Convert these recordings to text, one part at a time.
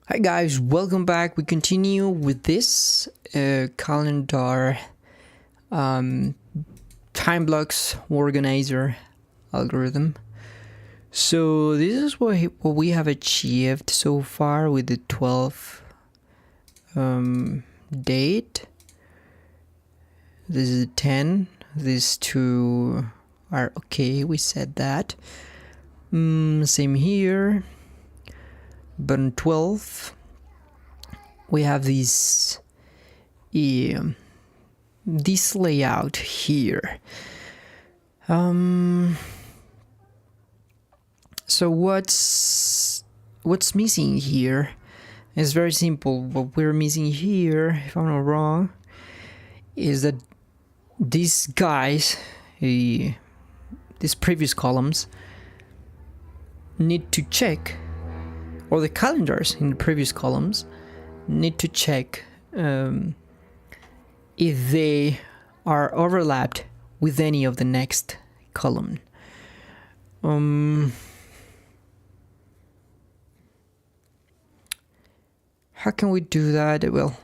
Hi guys, welcome back. We continue with this calendar time blocks organizer algorithm. So this is what we have achieved so far with the 12th date. This is 10. These two are okay. We said that. Same here. But on 12, we have this layout here. So what's missing here? It's very simple. What we're missing here, if I'm not wrong, is that these guys, these previous columns, need to check, or the calendars in the previous columns need to check if they are overlapped with any of the next column. How can we do that? Well,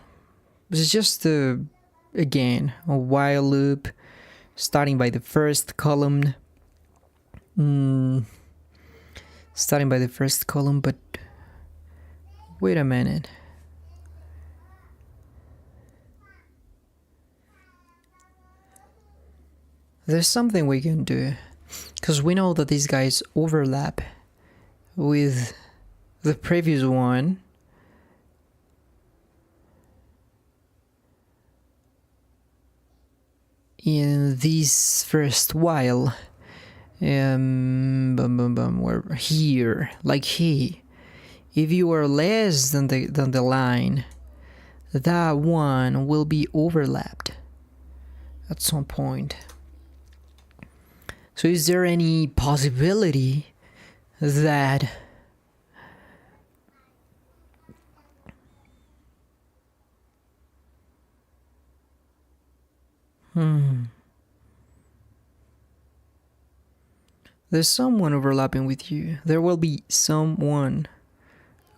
it's just again a while loop starting by the first column. Starting by the first column, but wait a minute. There's something we can do, because we know that these guys overlap with the previous one. In this first while, we're here, like he. If you are less than the line, that one will be overlapped at some point. So is there any possibility that there's someone overlapping with you? There will be someone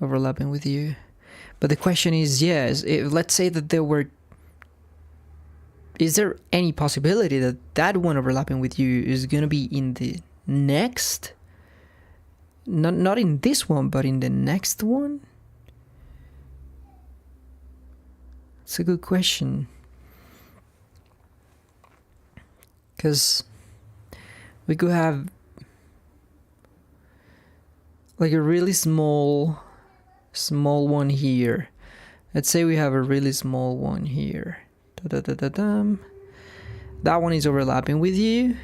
overlapping with you. But the question is, yes, let's say that there were, is there any possibility that that one overlapping with you is going to be in the next, not in this one, but in the next one? It's a good question. Because we could have like a really small one here. Let's say we have a really small one here. That one is overlapping with you.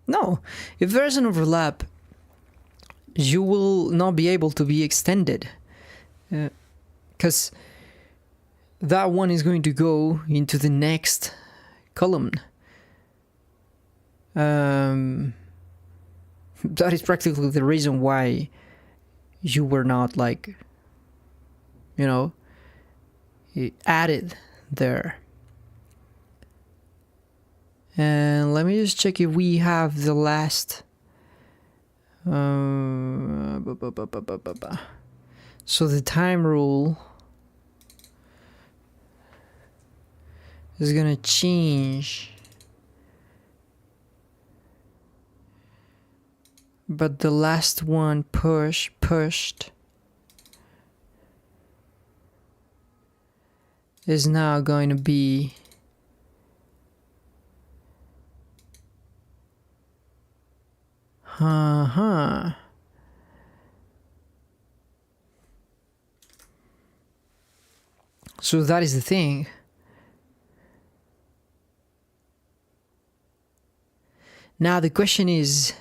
No, if there's an overlap, you will not be able to be extended, because that one is going to go into the next column. That is practically the reason why you were not, like, added there. And let me just check if we have the last. So the time rule is gonna change, but the last one pushed is now going to be So that is the thing. Now the question is,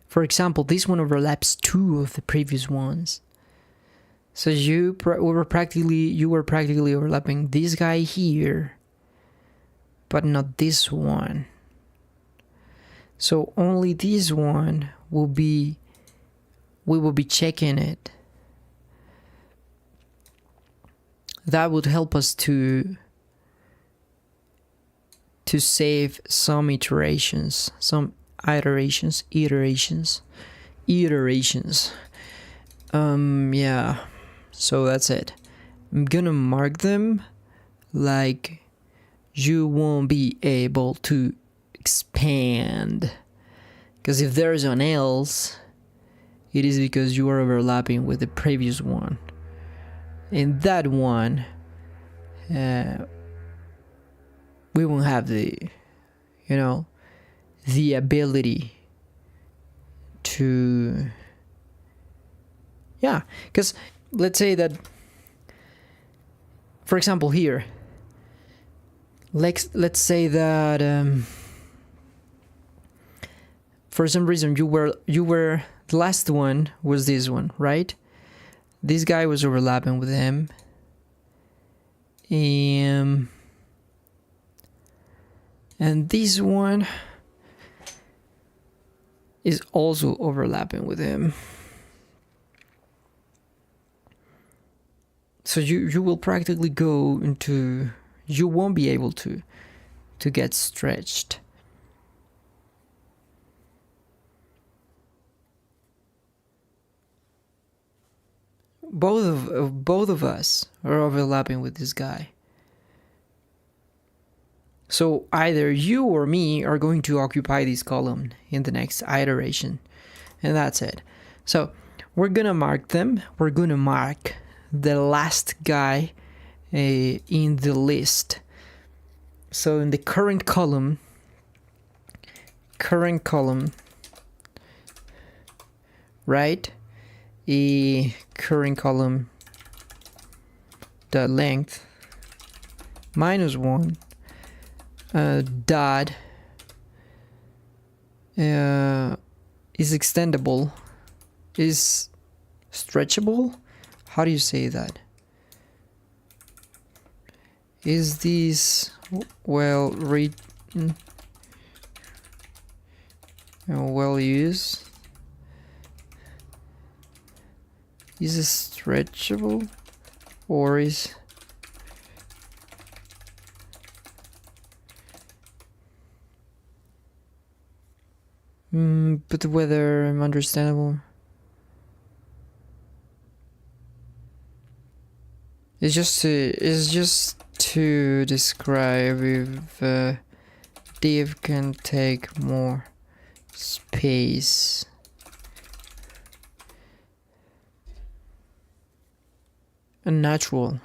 for example, this one overlaps two of the previous ones. So you were practically overlapping this guy here, but not this one. So only this one will be, we will be checking it. That would help us to save some iterations. Yeah, so that's it. I'm gonna mark them like you won't be able to expand, because if there's an else, it is because you are overlapping with the previous one. In that one, we won't have the, the ability to, because let's say that, for example, here, let's say that for some reason you were the last one was this one, right? This guy was overlapping with him, and this one is also overlapping with him. So you will practically go into, you won't be able to get stretched. Both of us are overlapping with this guy. So either you or me are going to occupy this column in the next iteration, and that's it. So we're gonna mark them. We're gonna mark the last guy in the list. So in the current column, right? Current column, the length -1 dot is extendable, is stretchable. How do you say that? Is this well written, well used? Is it stretchable, or is but whether I'm understandable? It's just to describe if div can take more space. Unnatural.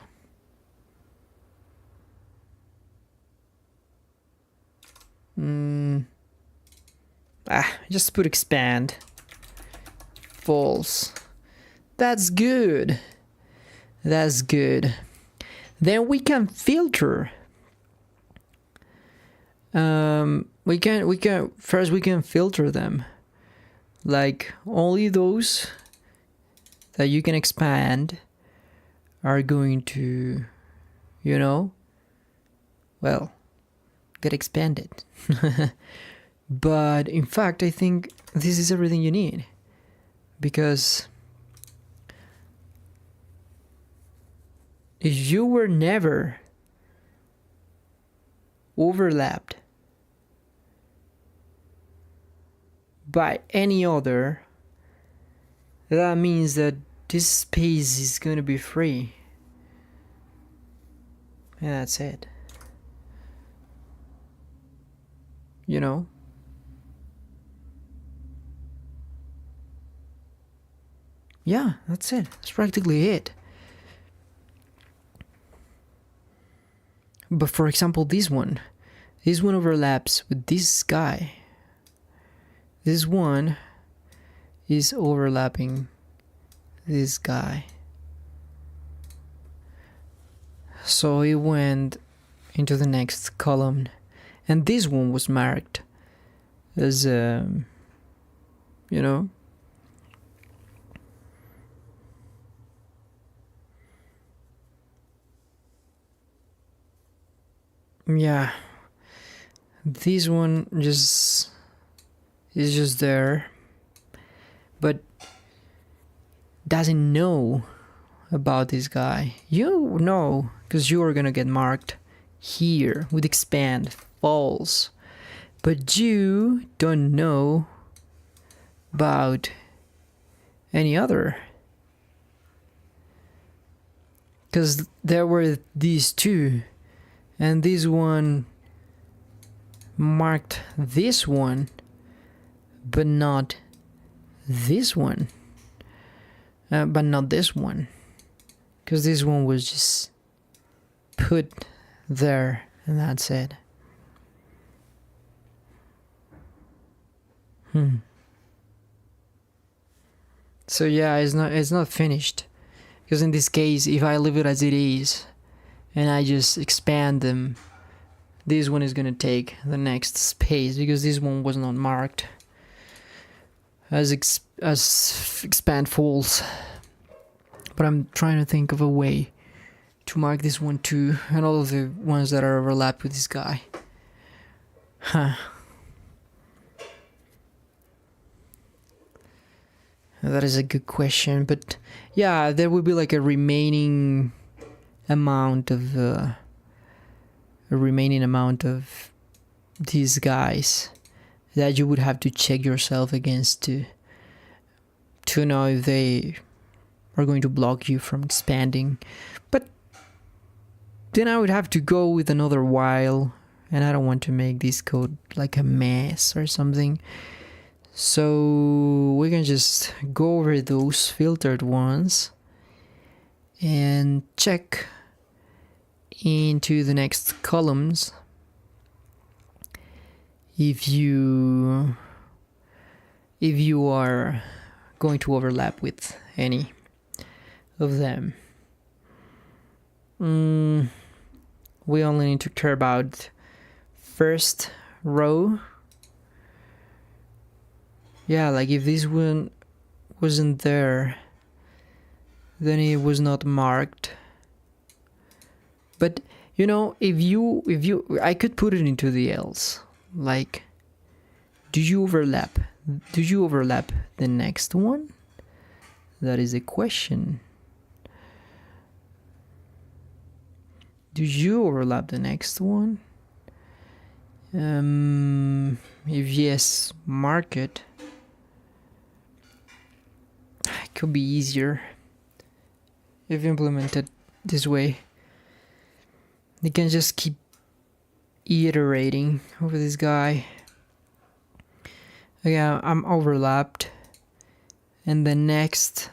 Just put expand. False. That's good. That's good. Then we can filter. We can filter them. Like only those that you can expand are going to, well, get expanded. But in fact, I think this is everything you need, because if you were never overlapped by any other, that means that this space is going to be free. And that's it. Yeah, that's it. That's practically it. But for example, this one overlaps with this guy. This one is overlapping this guy. So it went into the next column, and this one was marked as yeah, this one just is just there, but doesn't know about this guy. You know, because you are gonna get marked here with expand false, but you don't know about any other, because there were these two, and this one marked this one, but not this one, but not this one, because this one was just put there and that's it. So yeah, it's not finished, because in this case, if I leave it as it is and I just expand them, this one is gonna take the next space, because this one was not marked as expand false. But I'm trying to think of a way to mark this one too, and all of the ones that are overlapped with this guy. That is a good question, but yeah, there will be like a remaining amount of these guys that you would have to check yourself against to know if they are going to block you from expanding. But then I would have to go with another while, and I don't want to make this code like a mess or something. So we can just go over those filtered ones and check into the next columns if you are going to overlap with any of them. We only need to care about first row. Yeah, like if this one wasn't there, then it was not marked. But you know, if you I could put it into the else. Like, do you overlap the next one? That is a question. Do you overlap the next one? If yes, mark it. It could be easier if implemented this way. You can just keep iterating over this guy. Yeah, I'm overlapped, and the next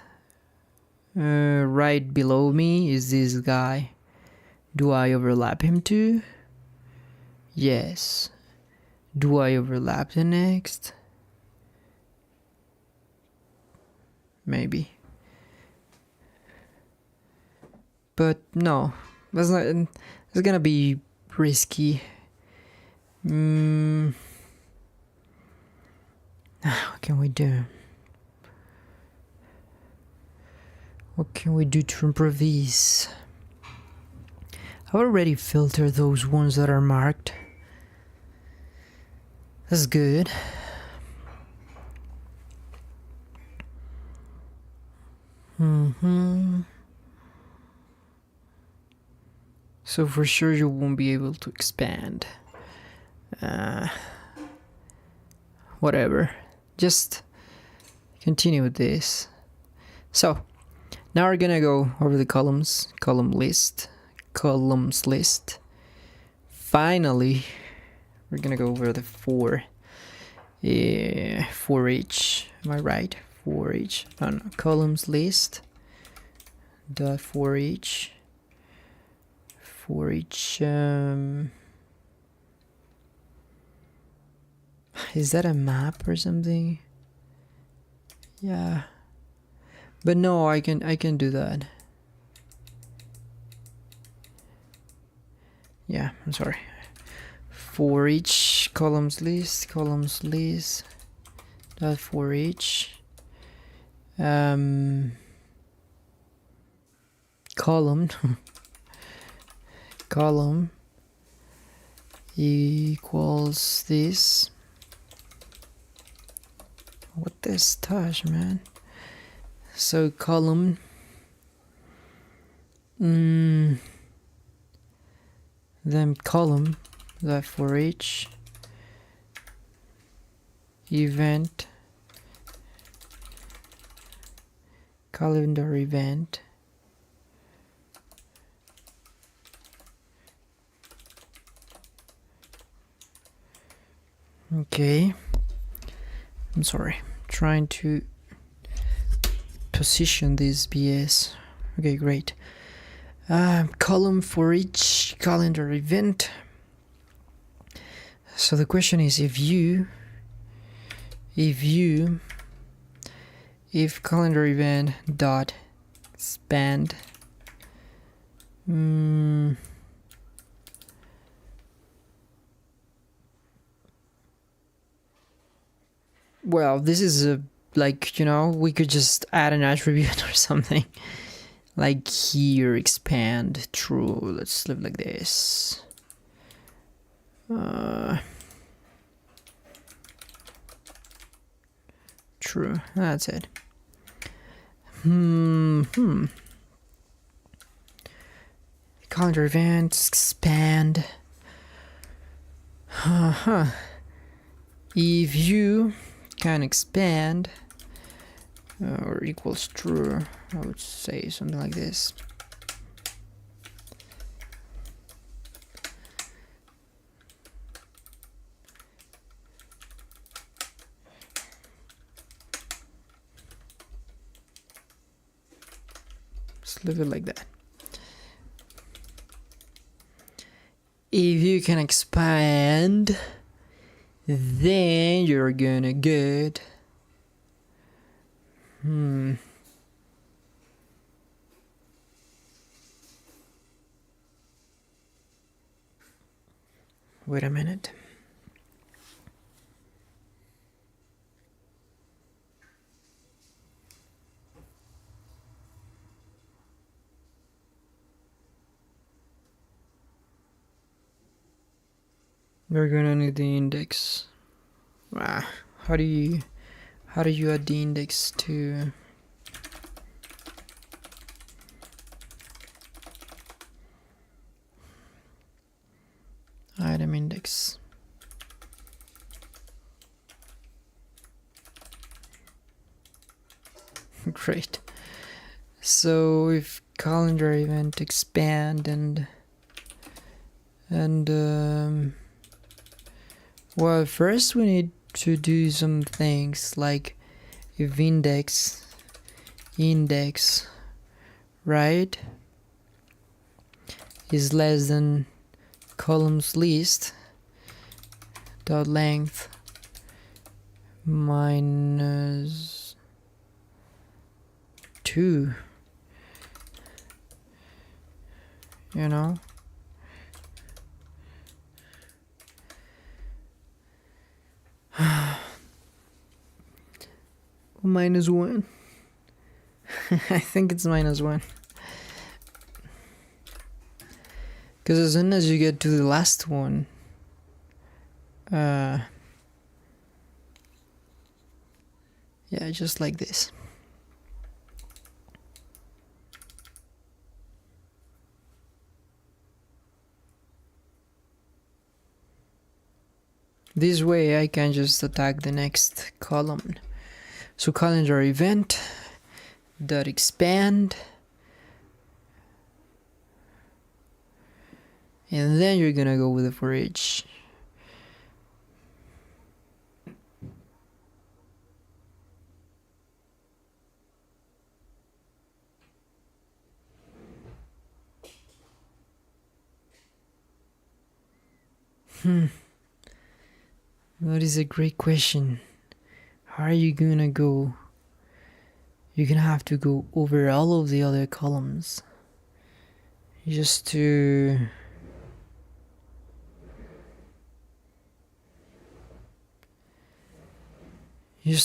right below me is this guy. Do I overlap him too? Yes. Do I overlap the next? Maybe. But no, that's not. It's gonna be risky. What can we do? What can we do to improve these? I already filtered those ones that are marked. That's good. So for sure you won't be able to expand. Whatever. Just continue with this. So now we're gonna go over the columns list. Finally, we're gonna go over the for each. Am I right? For each. No, columns list. Dot for each. For each. Is that a map or something? Yeah. But no, I can do that. Yeah, I'm sorry. For each columns list dot for each column column equals this What this touch, man? So column. Then column that for each event, calendar event, okay, I'm sorry, trying to position this BS. Okay, great. Column for each calendar event. So the question is, if calendar event dot expand, well, this is a, like, you know, we could just add an attribute or something. Like here, expand, true. Let's live like this. True, that's it. Calendar events, expand. If you can expand or equals true, I would say something like this. Just leave it like that. If you can expand, then you're gonna get wait a minute. We're gonna need the index. How do you add the index to item index? Great. So if calendar event expand and well, first we need to do some things like if index, right, is less than columns list dot length minus 2, you know. -1. I think it's -1. Because as soon as you get to the last one, yeah, just like this. This way I can just attack the next column. So calendar event dot expand, and then you're gonna go with the for each. That is a great question. How are you gonna go? You're gonna have to go over all of the other columns just to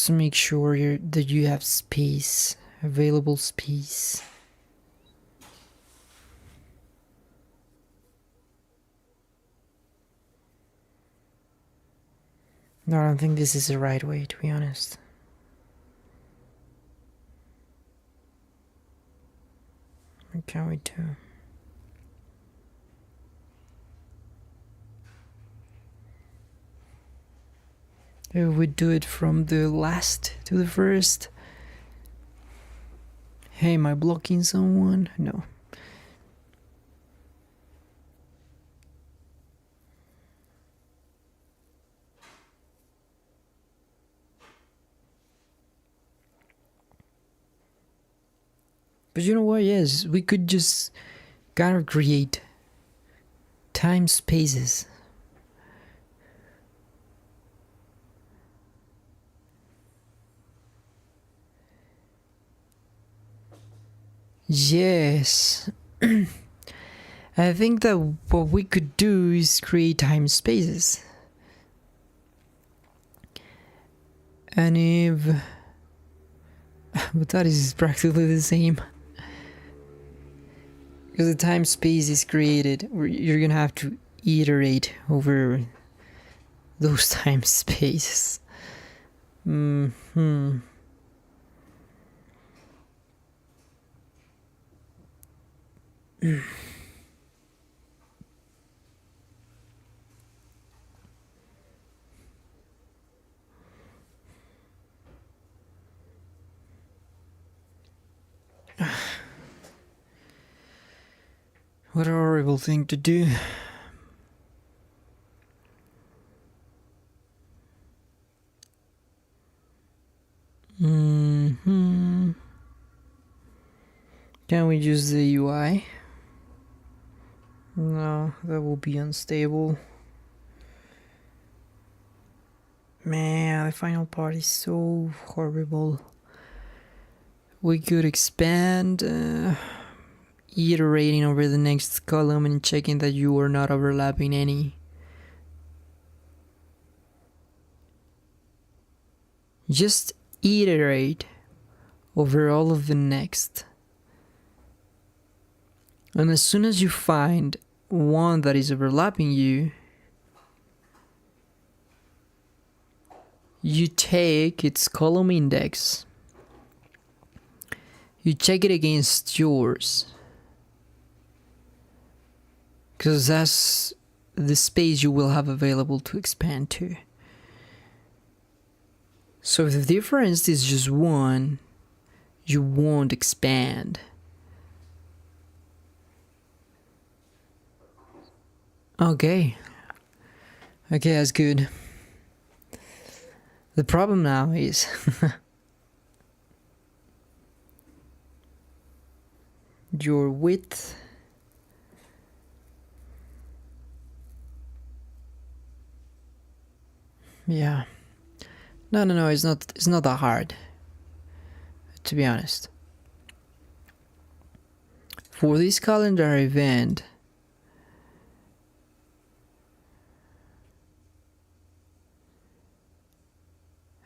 make sure that you have space, available space. No, I don't think this is the right way, to be honest. What can we do? If we do it from the last to the first. Hey, am I blocking someone? No. But you know what? Yes, we could just kind of create time spaces. Yes. I think that what we could do is create time spaces. And if... but that is practically the same. Because the time space is created, you're gonna have to iterate over those time spaces. What a horrible thing to do. Can we use the UI? No, that will be unstable. Man, the final part is so horrible. We could expand, iterating over the next column and checking that you are not overlapping any. Just iterate over all of the next. And as soon as you find one that is overlapping you, you take its column index, you check it against yours, because that's the space you will have available to expand to. So if the difference is just 1, you won't expand. Okay, that's good. The problem now is your width. Yeah. No, it's not that hard, to be honest. For this calendar event,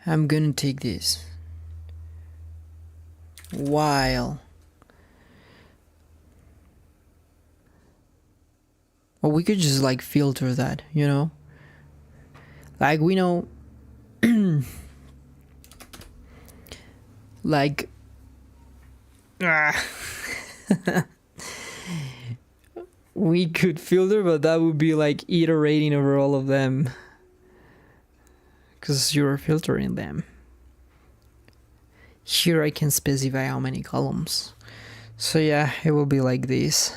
I'm gonna take this while, well, we could just like filter that, you know, like we know like we could filter, but that would be like iterating over all of them, because you're filtering them. Here I can specify how many columns. So yeah, it will be like this.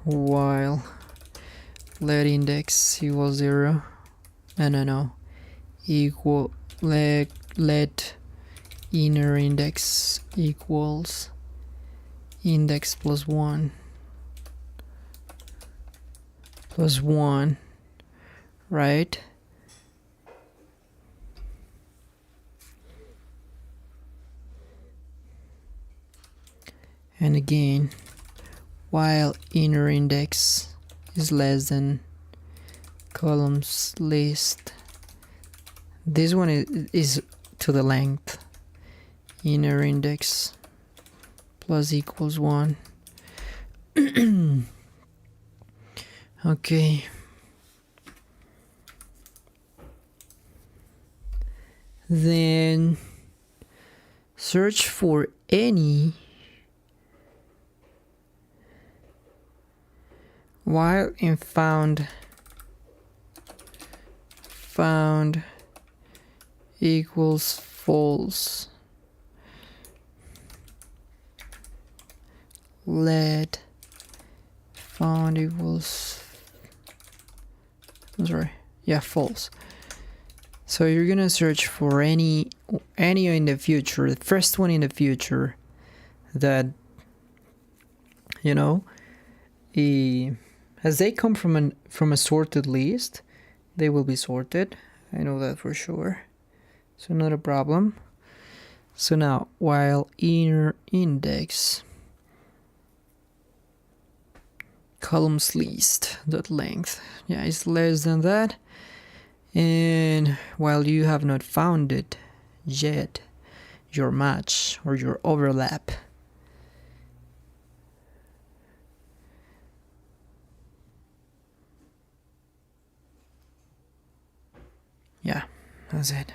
While let index equals 0. No. Equal let inner index equals index plus 1 plus 1, right? And again, while inner index is less than columns list, this one is to the length, inner index plus equals 1. Okay. Then search for any while in found equals false. Let found equals, I'm sorry, yeah, false. So you're gonna search for any in the future, the first one in the future that, you know, as they come from a sorted list, they will be sorted. I know that for sure. So not a problem. So now, while inner index columns list dot length, yeah, is less than that, and while you have not found it yet, your match or your overlap, yeah, that's it.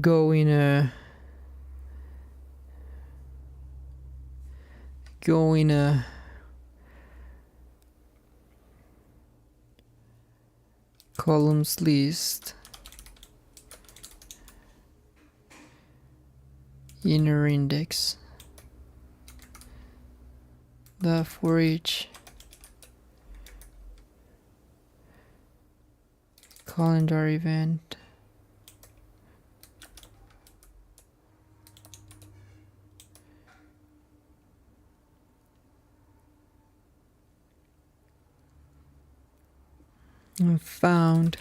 Go in a columns list inner index the for each calendar event and found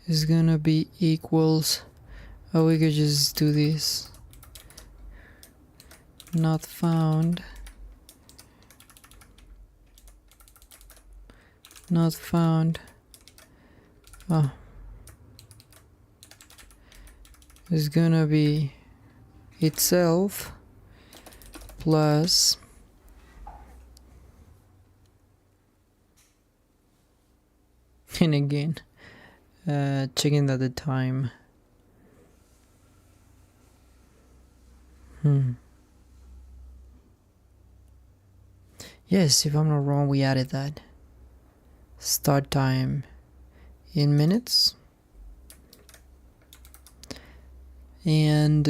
is gonna be equals, oh, we could just do this, not found oh, is gonna be itself plus and again checking that the time yes, if I'm not wrong, we added that start time in minutes and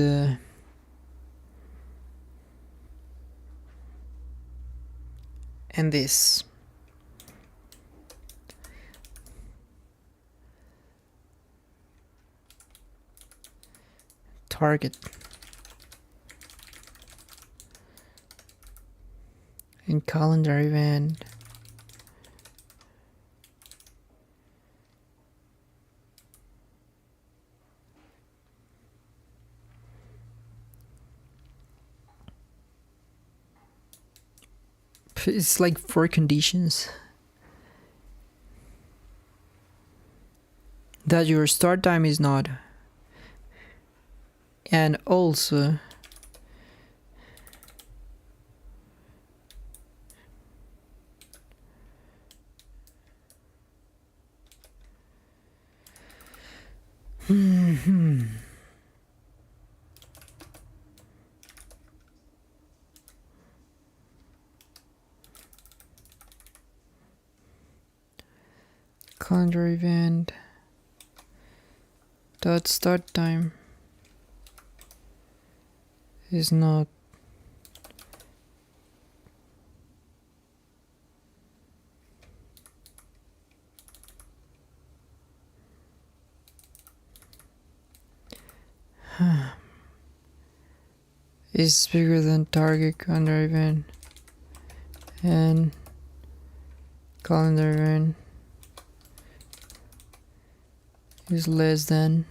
this target in calendar event it's like 4 conditions that your start time is not, and also calendar event dot start time is not is bigger than target calendar event and calendar event is less than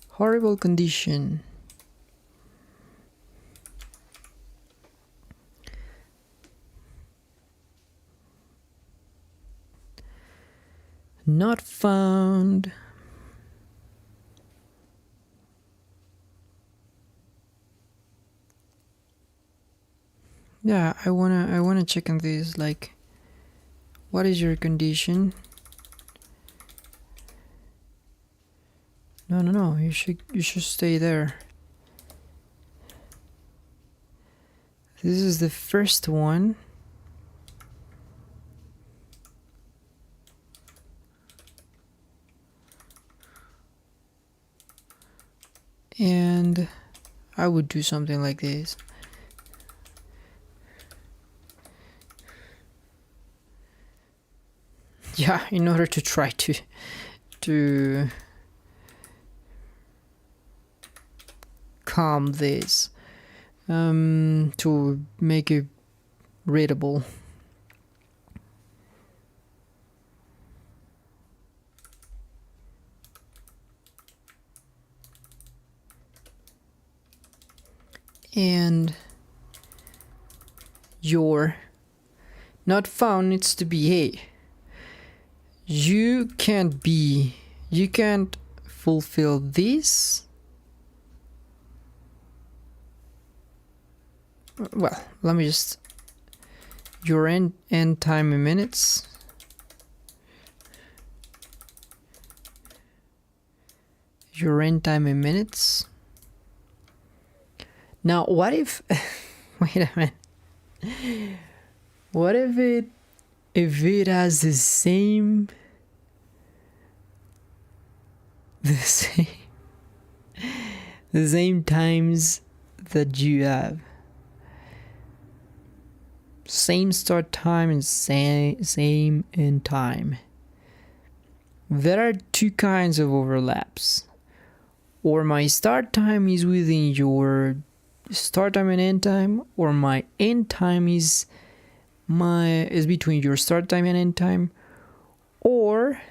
horrible condition. Not found. Yeah, I wanna check on this, like, what is your condition? No, you should stay there. This is the first one. And I would do something like this. Yeah, in order to try to calm this, to make it readable. And your not found needs to be, hey, you can't fulfill this. Well, let me just, your end time in minutes. Your end time in minutes. Now, what if, wait a minute. What if it has the same times that you have? Same start time and same end time. There are two kinds of overlaps. Or my start time is within your start time and end time, or my end time is between your start time and end time, or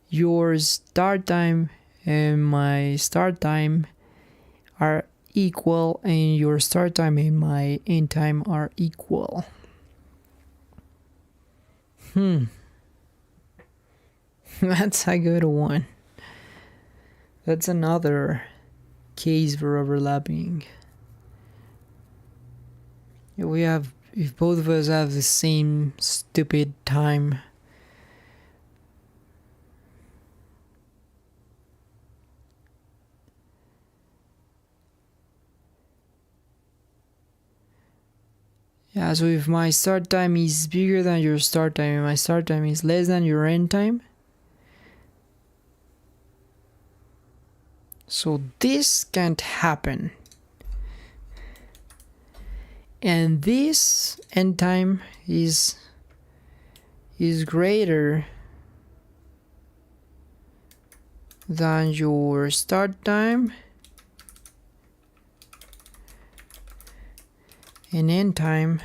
your start time and my start time are equal, and your start time and my end time are equal. That's a good one. That's another case for overlapping. If both of us have the same stupid time, yeah, so if my start time is bigger than your start time and my start time is less than your end time, so this can't happen. And this end time is greater than your start time, and end time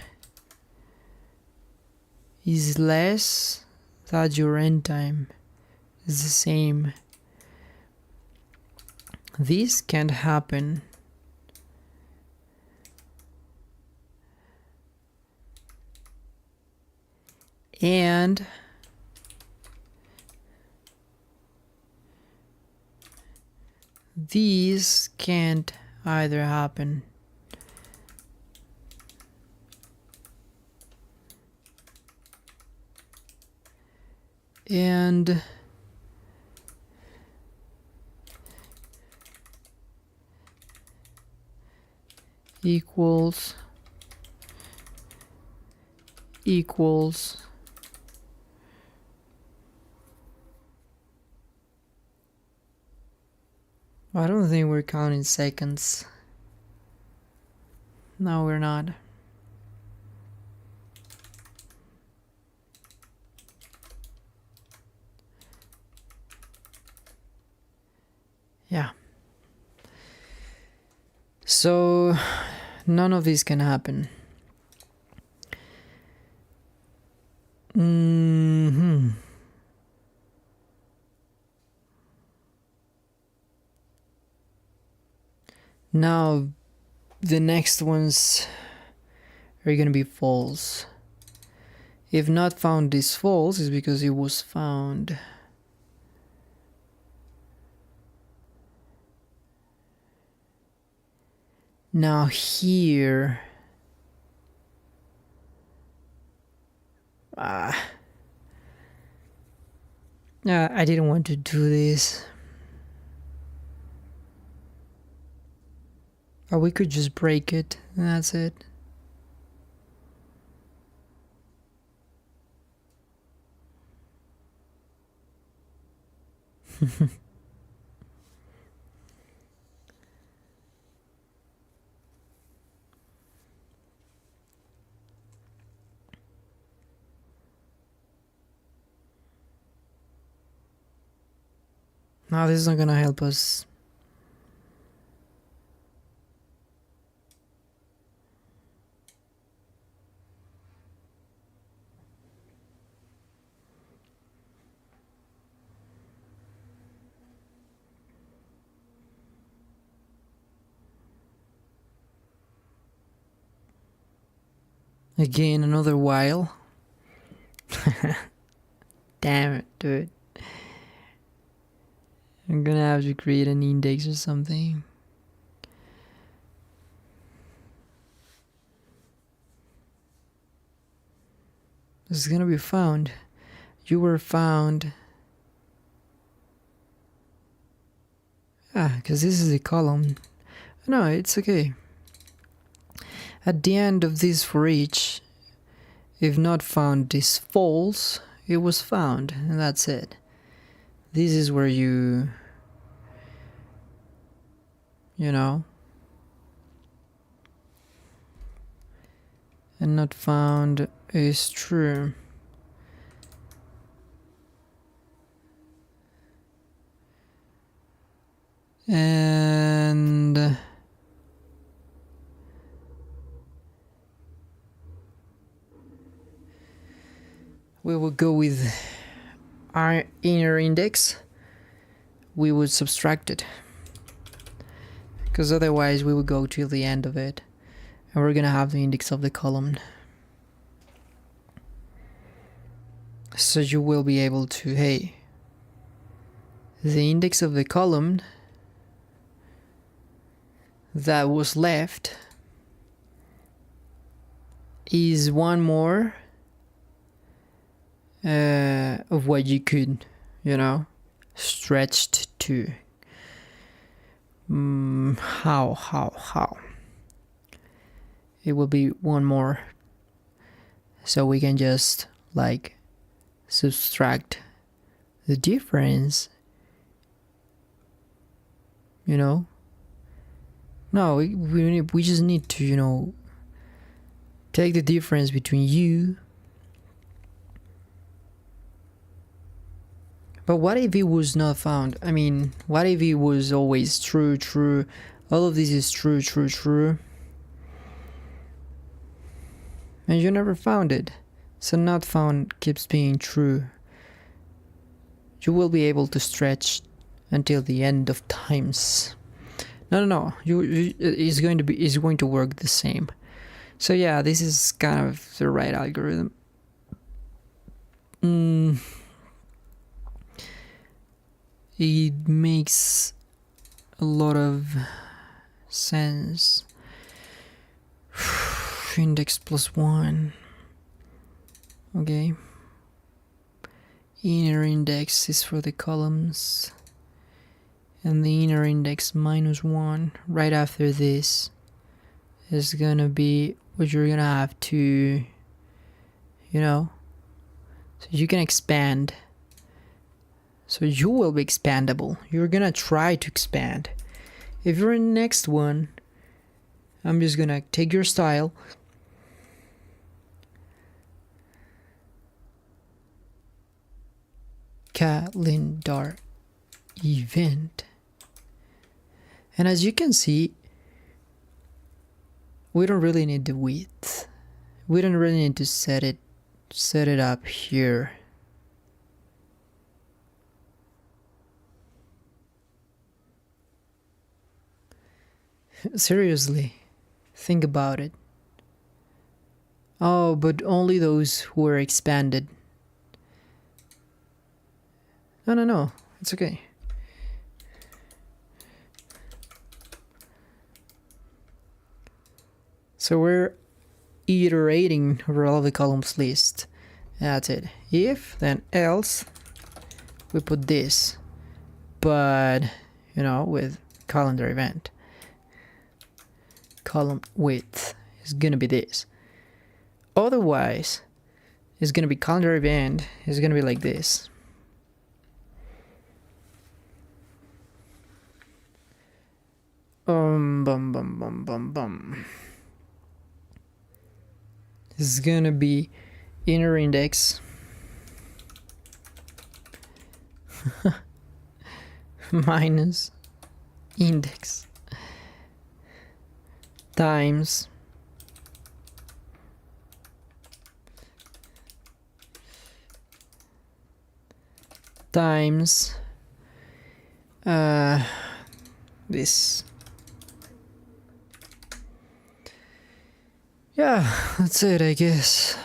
is less than your end time. It's the same. This can't happen. And these can't either happen. And equals I don't think we're counting seconds. No, we're not. Yeah. So none of this can happen. Now the next ones are gonna be false. If not found is false, is because it was found. Now here, I didn't want to do this. Or we could just break it, and that's it. No, this is not gonna help us. Again, another while. Damn it, dude. I'm gonna have to create an index or something. This is gonna be found. You were found. Because this is a column. No, it's okay. At the end of this for each, if not found is false, it was found, and that's it. This is where you know, and not found is true. And we will go with our inner index. We would subtract it, because otherwise we would go till the end of it, and we're gonna have the index of the column. So you will be able to, hey, the index of the column that was left is one more of what you could, stretched to. How? It will be one more. So we can just subtract the difference, No, we just need to, take the difference between you. But what if it was not found? I mean, what if it was always true? All of this is true. And you never found it. So not found keeps being true. You will be able to stretch until the end of times. No. It's going to work the same. So yeah, this is kind of the right algorithm. It makes a lot of sense. Index +1. Okay. Inner index is for the columns, and the inner index -1 right after this is gonna be what you're gonna have to, so you can expand. So you will be expandable. You're gonna try to expand. If you're in the next one, I'm just gonna take your style, calendar event, and as you can see, we don't really need the width. We don't really need to set it up here. Seriously, think about it. Oh, but only those who are expanded. No, it's okay. So we're iterating over all the columns list. That's it. If, then else, we put this, but with calendar event. Column width is gonna be this. Otherwise, it's gonna be calendar event. It's gonna be like this. This is gonna be inner index minus index times this. Yeah, that's it, I guess.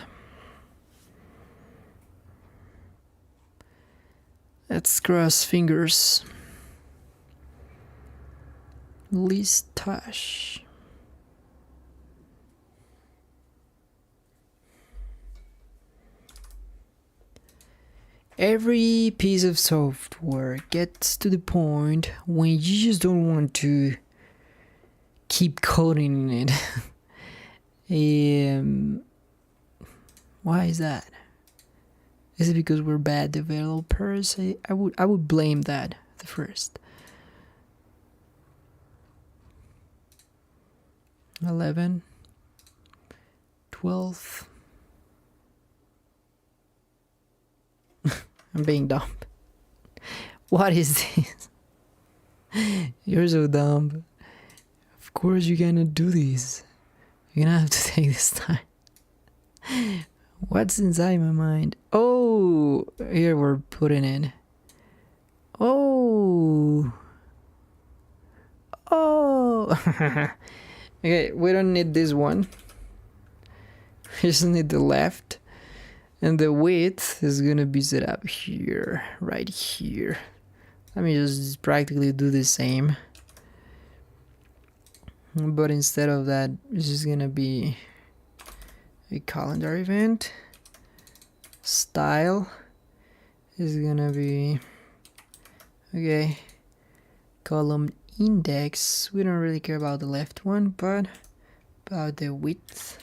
Let's cross fingers. Listash. Every piece of software gets to the point when you just don't want to keep coding in it. Why is that? Is it because we're bad developers? I would blame that the first. 11, 12. I'm being dumb. What is this? You're so dumb. Of course you're gonna do this. You're gonna have to take this time. What's inside my mind? Oh, here we're putting in. Oh. Okay, we don't need this one. We just need the left. And the width is gonna be set up here, right here. Let me just practically do the same. But instead of that, it's just gonna be a calendar event. Style is gonna be, okay, column index. We don't really care about the left one, but about the width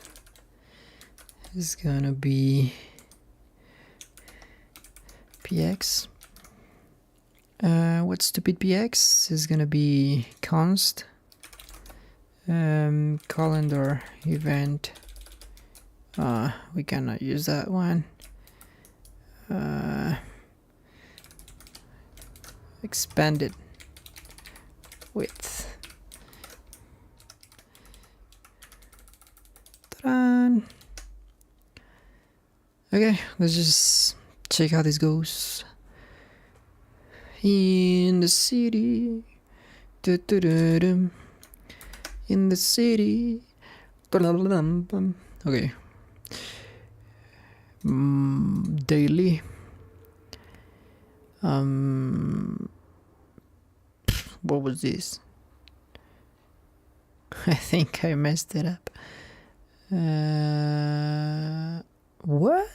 is gonna be px. What stupid px is gonna be const calendar event. We cannot use that one. Expanded width. Ta-da! Okay, let's just check how this goes. In the city, in the city, okay. Daily. What was this? I think I messed it up. What?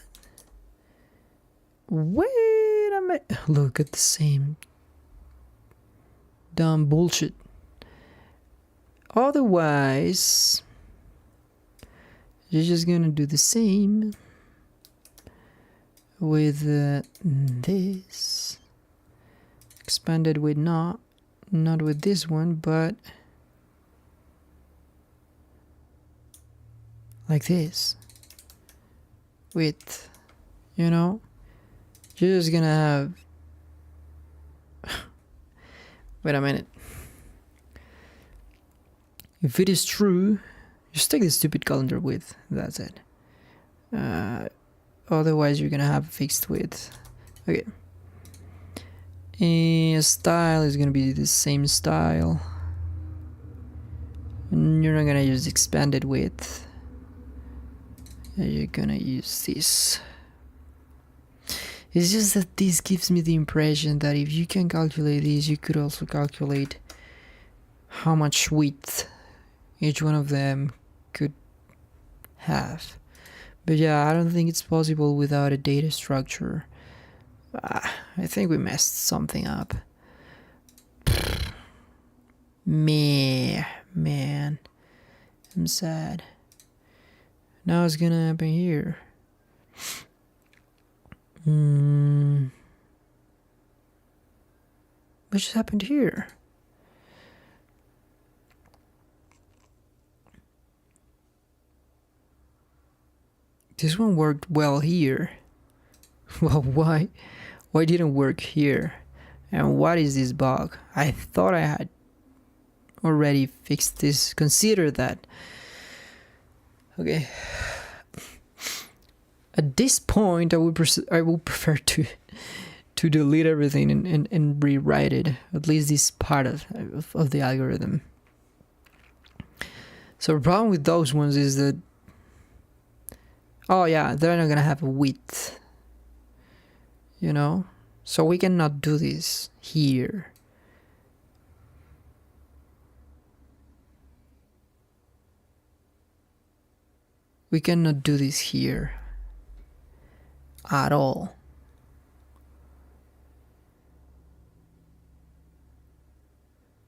Wait a minute. Look at the same dumb bullshit. Otherwise, you're just gonna do the same with this. Expanded with not with this one, but like this. With, you're just gonna have wait a minute. If it is true, just take the stupid calendar width. That's it. Otherwise, you're gonna have a fixed width. Okay. And style is gonna be the same style. And you're not gonna use expanded width. you're gonna use this. It's just that this gives me the impression that if you can calculate this, you could also calculate how much width each one of them could have. But yeah, I don't think it's possible without a data structure. I think we messed something up. Man, I'm sad. Now it's gonna happen here. What just happened here? This one worked well here. Well, why didn't it work here? And what is this bug? I thought I had already fixed this. Consider that. Okay. At this point, I will prefer to delete everything and rewrite it. At least this part of the algorithm. So the problem with those ones is that, oh yeah, they're not gonna have a width. You know? So we cannot do this here. We cannot do this here at all.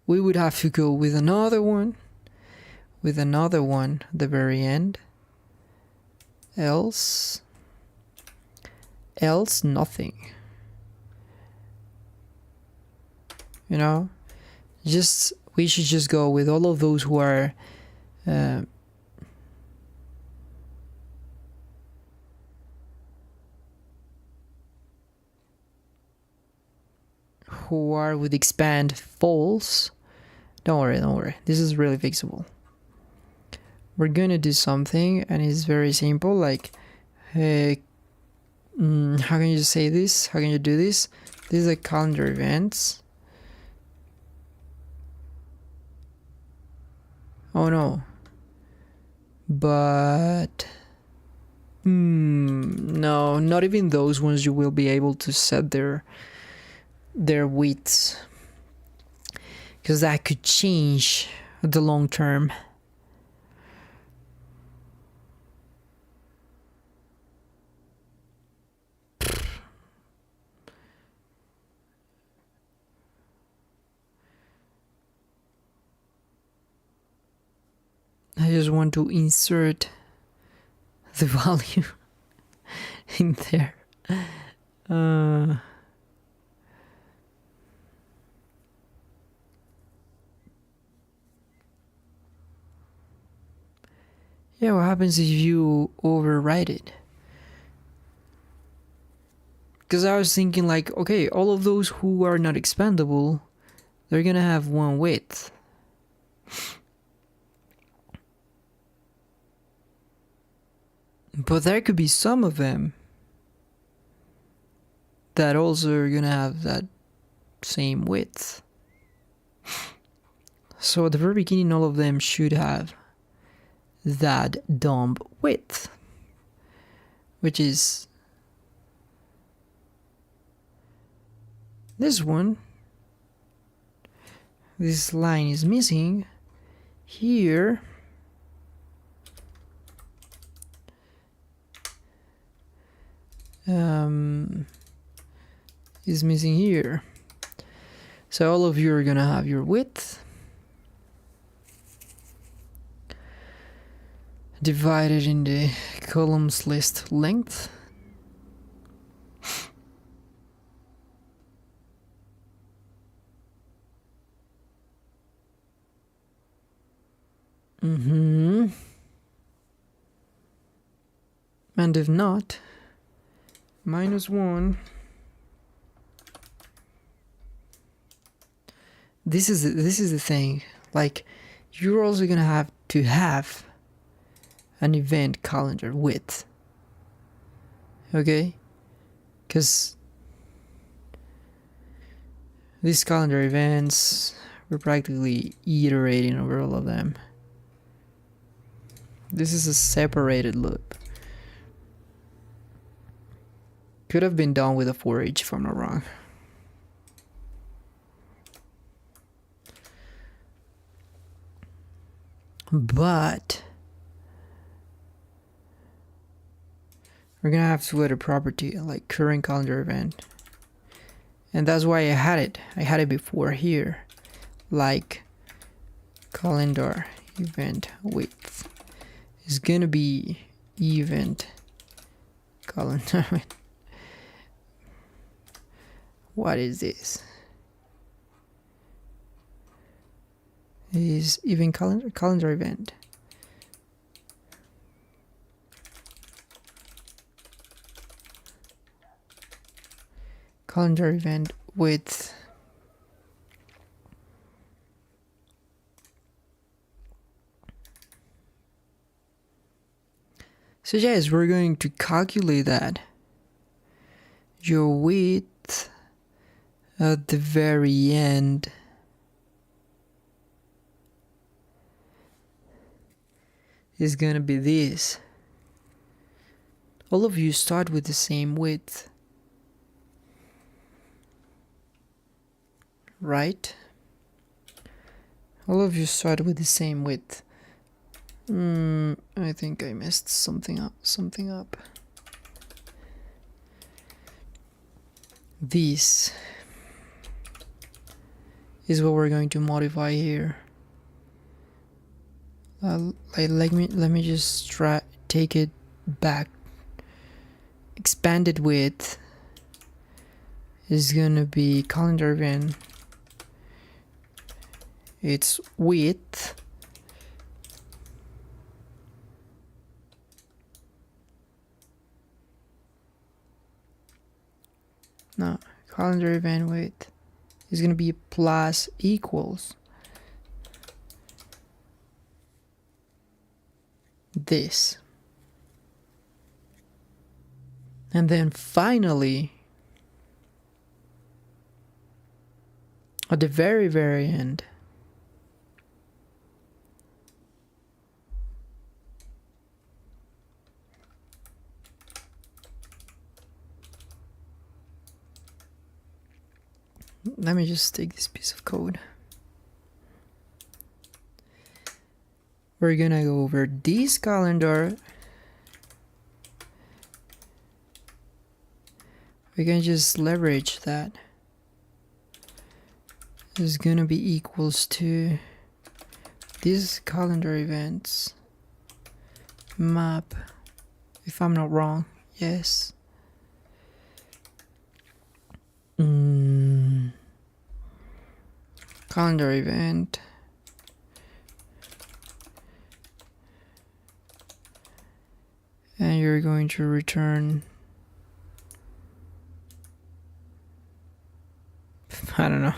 We would have to go with another one at the very end. Else nothing. You know, we should just go with all of those who are with expand false. Don't worry. This is really fixable. We're gonna do something, and it's very simple. Like, hey, how can you say this? How can you do this? These are calendar events. Oh no. But no, not even those ones you will be able to set their widths, because that could change the long term. I just want to insert the value in there. Yeah, what happens if you overwrite it? Because I was thinking like, okay, all of those who are not expandable, they're gonna have one width. But there could be some of them that also are gonna have that same width. So at the very beginning, all of them should have that dumb width, which is this one. This line is missing here. Is missing here. So all of you are gonna have your width divided in the columns list length. And if not, -1. This is the thing. Like, you're also gonna have to have an event calendar width. Okay? Because these calendar events, we're practically iterating over all of them. This is a separated loop. Could have been done with a for each if I'm not wrong. But we're gonna have to add a property like current calendar event. And that's why I had it. I had it before here. Like calendar event width is gonna be event calendar. What is this? Is event calendar event. Calendar event width. So yes, we're going to calculate that. Your width at the very end is gonna be this. All of you start with the same width, right? All of you start with the same width. I think I messed something up. This is what we're going to modify here. Let me just take it back. Expanded width is gonna be calendar event. It's width no calendar event width is gonna be plus equals this. And then finally, at the very end, let me just take this piece of code. We're gonna go over this calendar. We can just leverage that. Is gonna be equals to these calendar events map, if I'm not wrong. Yes. Calendar event and you're going to return, I don't know,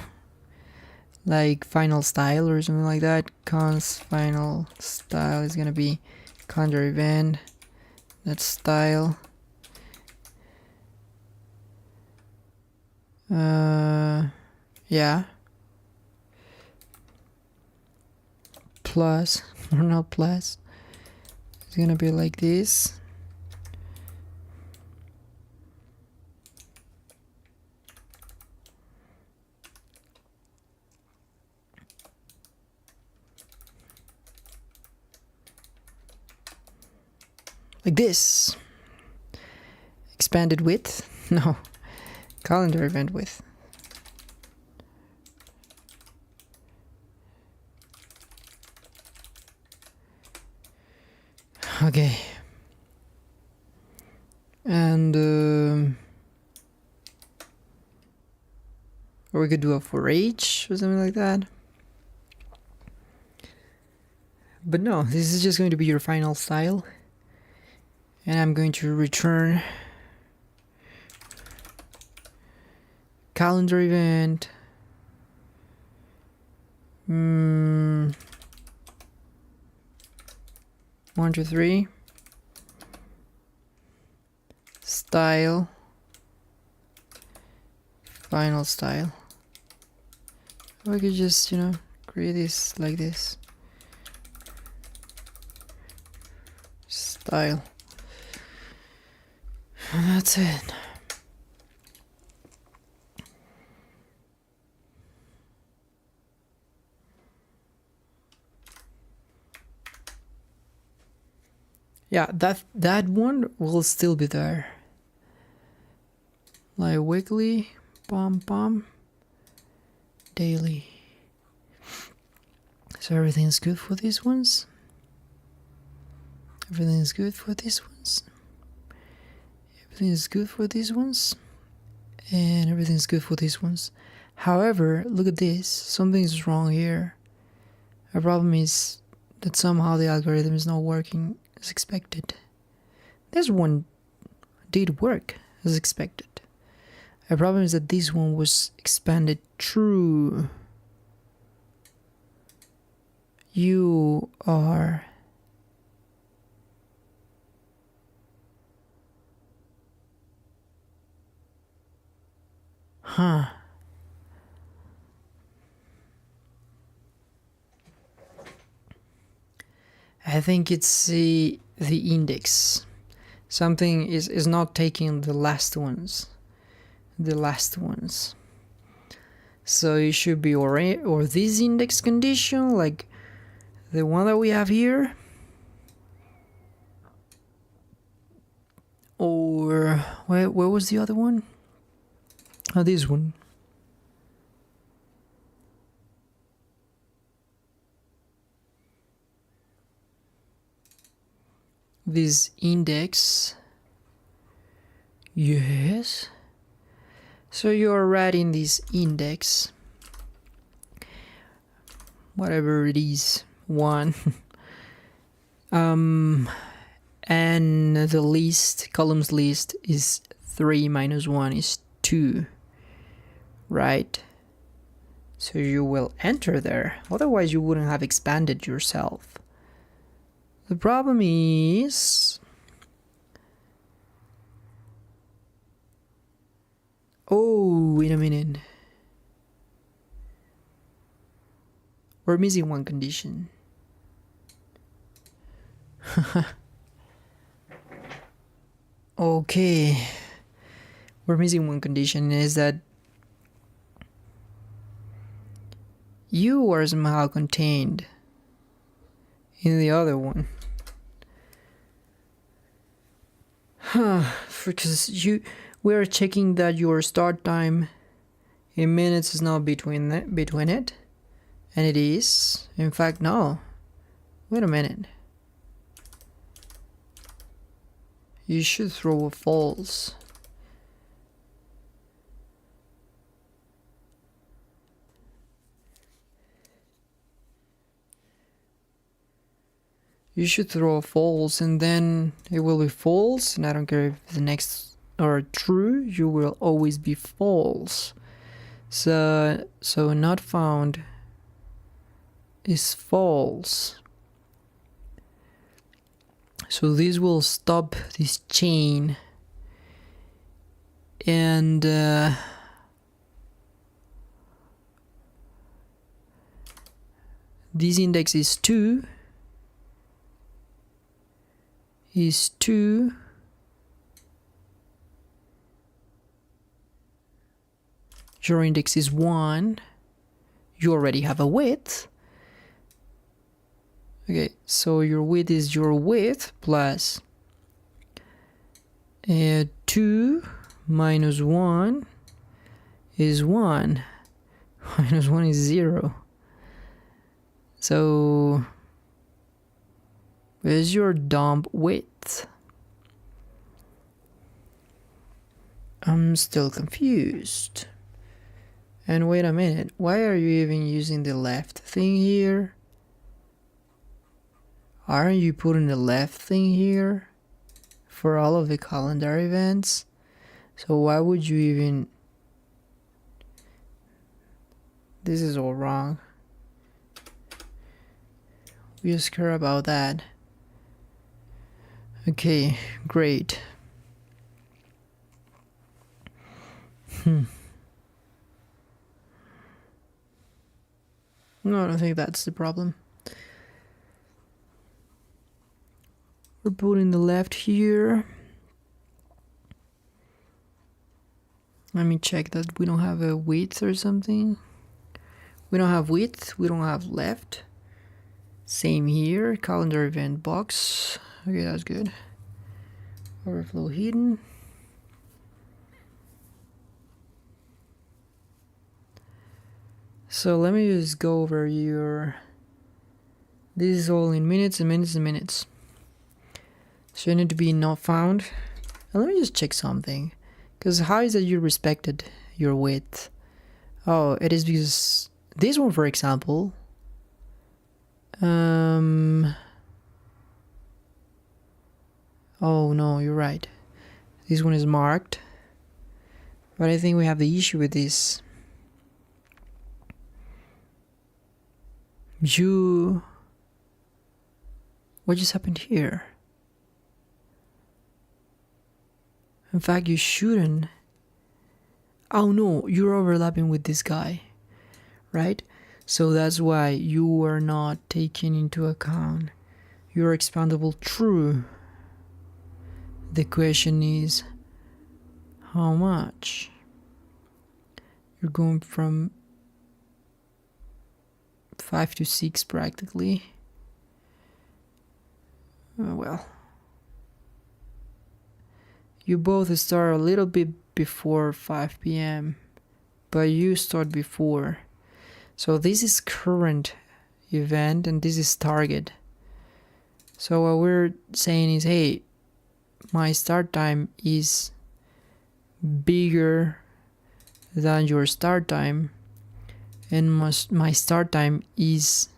like final style or something like that. Const final style is gonna be calendar event, that's style. Yeah, plus or not plus, it's gonna be like this. Like this. Expanded width? No. Calendar event width. Okay. And or we could do a for each or something like that. But no, this is just going to be your final style. And I'm going to return calendar event. 1, 2, 3. Style. Final style. Or I could just, create this like this. Style. And that's it. Yeah, that one will still be there. Like weekly, daily. So everything's good for these ones. Everything's good for these ones. Everything's good for these ones. And everything's good for these ones. However, look at this. Something's wrong here. A problem is that somehow the algorithm is not working as expected. This one did work as expected. A problem is that this one was expanded true. You are I think it's the index. Something is not taking the last ones. So it should be or this index condition, like the one that we have here, or where was the other one? Oh, this one. This index. Yes. So you're writing this index, whatever it is, 1. And the list, columns list is 3 minus 1 is 2, right? So you will enter there. Otherwise you wouldn't have expanded yourself. The problem is, oh, wait a minute. We're missing one condition. Okay. We're missing one condition, is that you are somehow contained in the other one. Because we are checking that your start time in minutes is not between it, and it is. In fact, no. Wait a minute. You should throw a false. You should throw a false, and then it will be false, and I don't care if the next are true, you will always be false. So not found is false. So this will stop this chain, and this index is 2. Is 2. Your index is 1. You already have a width. Okay, so your width is your width plus 2 minus 1 is 1. Minus 1 is 0. So where's your dump width? I'm still confused. And wait a minute, why are you even using the left thing here? Aren't you putting the left thing here for all of the calendar events? So why would you even... This is all wrong. We just care about that. Okay, great. No, I don't think that's the problem. We're putting the left here. Let me check that we don't have a width or something. We don't have width, we don't have left. Same here, calendar event box. Okay, that's good. Overflow hidden. So let me just go over your... This is all in minutes and minutes and minutes. So you need to be not found. And let me just check something. Because how is that you respected your width? Oh, it is because this one, for example. Oh no, you're right. This one is marked. But I think we have the issue with this. What just happened here? In fact, you shouldn't. Oh no, you're overlapping with this guy, right? So that's why you are not taking into account your expandable true. The question is, how much? You're going from 5 to 6 practically. Well, you both start a little bit before 5 p.m. but you start before. So this is current event and this is target. So what we're saying is, hey, my start time is bigger than your start time, and my start time is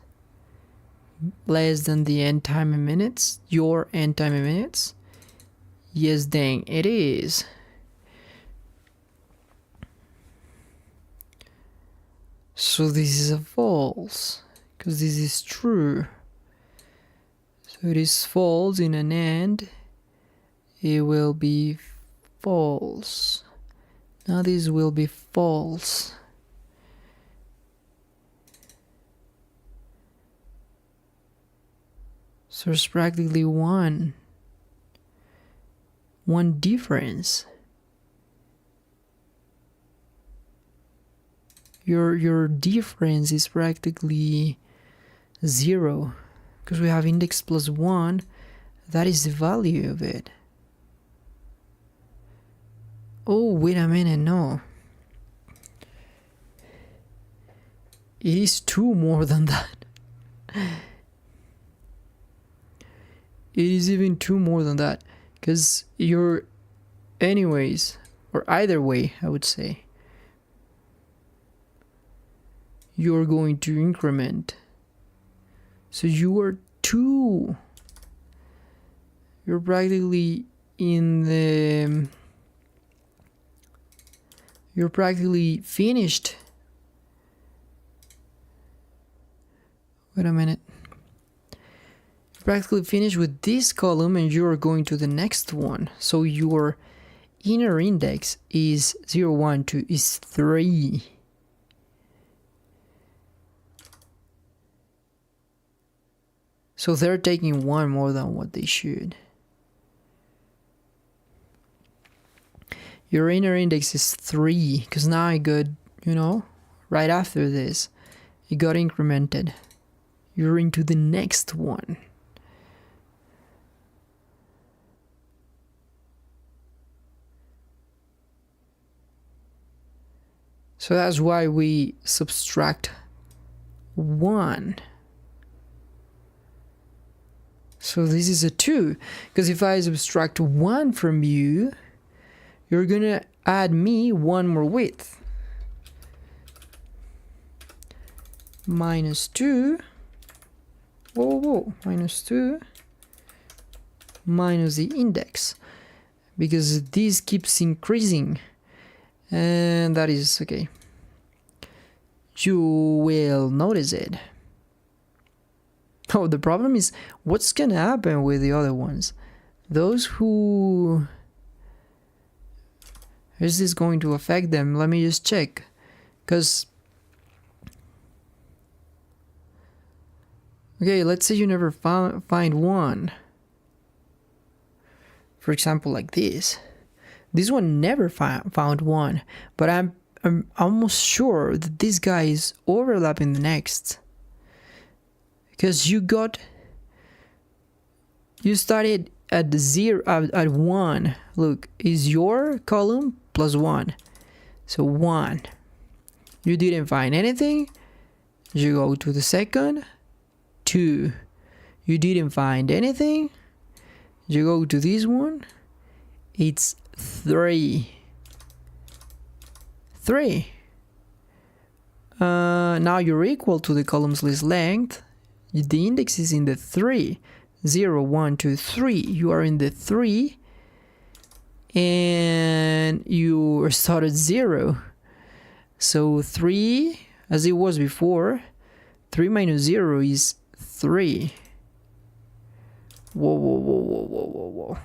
less than the end time in minutes, your end time in minutes. Yes, dang, it is. So this is a false, because this is true. So it is false in an end. It will be false. Now this will be false. So there's practically one difference. Your difference is practically 0, because we have index plus 1. That is the value of it. Oh, wait a minute, no. It is 2 more than that. It is even 2 more than that, because you're anyways, or either way, I would say, you're going to increment. So you are 2. You're practically in the... You're practically finished. Wait a minute. Practically finished with this column and you're going to the next one. So your inner index is 0, 1, 2 is 3. So they're taking 1 more than what they should. Your inner index is 3, because now I got, right after this, it got incremented. You're into the next one. So that's why we subtract 1. So this is a 2, because if I subtract 1 from you, you're gonna add me 1 more width. Minus 2. Whoa, minus 2. Minus the index, because this keeps increasing. And that is okay. You will notice it. Oh, the problem is what's gonna happen with the other ones? Those who... Is this going to affect them? Let me just check. Because... Okay, let's say you never find 1. For example, like this. This one never found 1, but I'm almost sure that this guy is overlapping the next, because you got you started at zero, at 1. Look, is your column plus 1. So 1. You didn't find anything. You go to the second. 2. You didn't find anything. You go to this one. It's 3. 3. Now you're equal to the column's list length. The index is in the 3. 0, 1, 2, 3. You are in the 3. And you start at 0. So 3, as it was before, 3 minus 0 is 3. Whoa, whoa, whoa, whoa, whoa, whoa, whoa.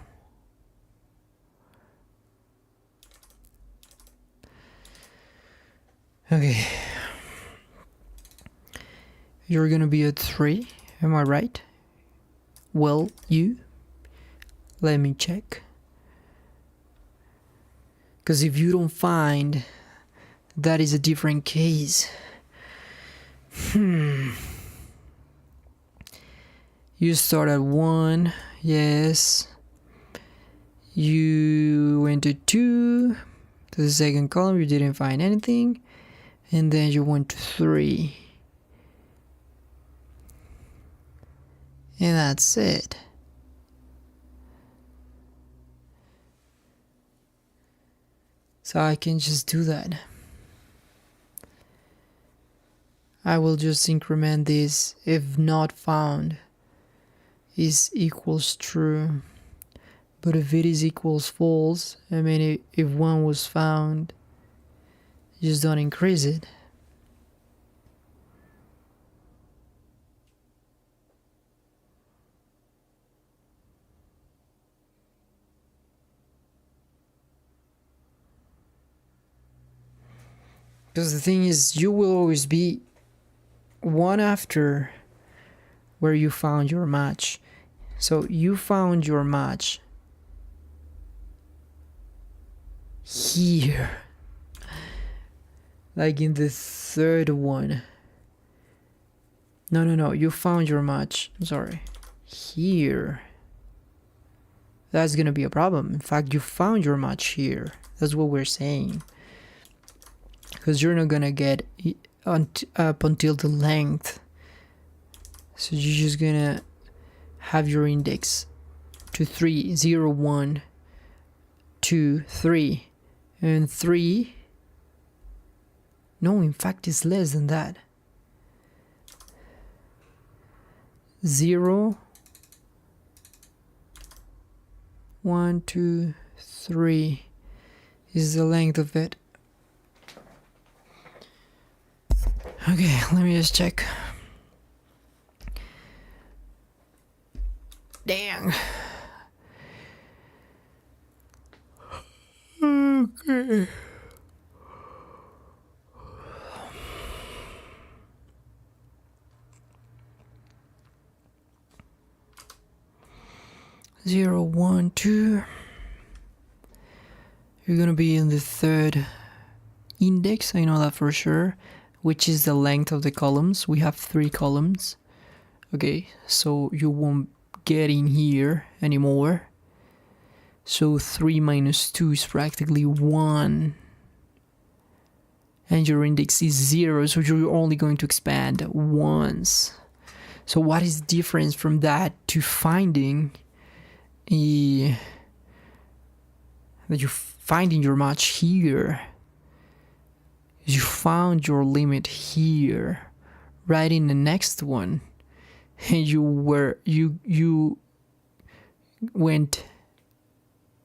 Okay. You're gonna be at 3, am I right? Well, let me check. Because if you don't find, that is a different case. You start at 1, yes. You went to 2, to the second column, you didn't find anything. And then you went to 3. And that's it. So I can just do that. I will just increment this if not found is equals true. But if it is equals false, I mean if 1 was found, just don't increase it. Because the thing is, you will always be one after where you found your match. So you found your match here, like in the third one. No, you found your match, I'm sorry, here. That's gonna be a problem. In fact, you found your match here. That's what we're saying. Because you're not gonna get up until the length. So you're just gonna have your index to 3, 0, 1, 2, 3, and 3. No, in fact, it's less than that. 0, 1, 2, 3 is the length of it. Okay, let me just check. Dang. Okay. Zero, 1, 2. You're gonna be in the third index, I know that for sure, which is the length of the columns. We have 3 columns. Okay, so you won't get in here anymore. So 3 minus 2 is practically 1. And your index is 0, so you're only going to expand once. So what is the difference from that to finding that you're finding your match here? You found your limit here, right in the next one, and you went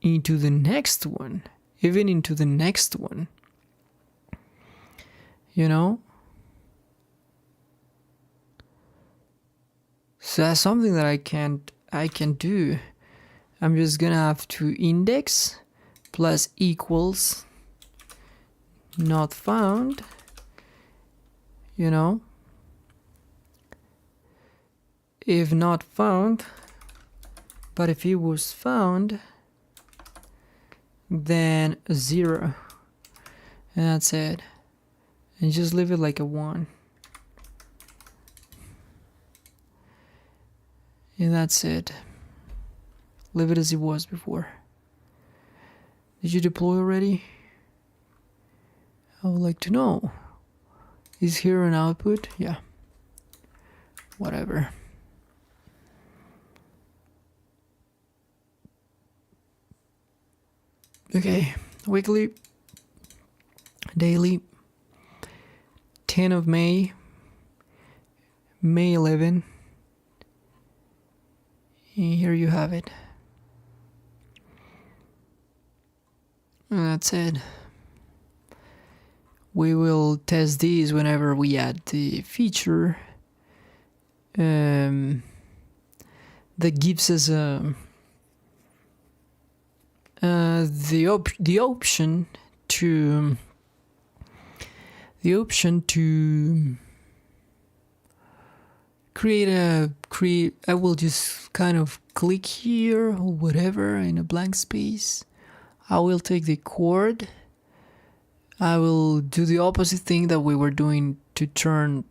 into the next one, even into the next one, you know? So that's something that I can do. I'm just gonna have to index plus equals not found, you know, if not found, but if it was found, then 0, and that's it, and just leave it like a 1, and that's it. Leave it as it was before. Did you deploy already? I would like to know. Is here an output? Yeah. Whatever. Okay. Weekly. Daily. 10 of May. May 11. And here you have it. And that's it. We will test these whenever we add the feature that gives us the option to create. I will just kind of click here or whatever in a blank space. I will take the chord. I will do the opposite thing that we were doing to turn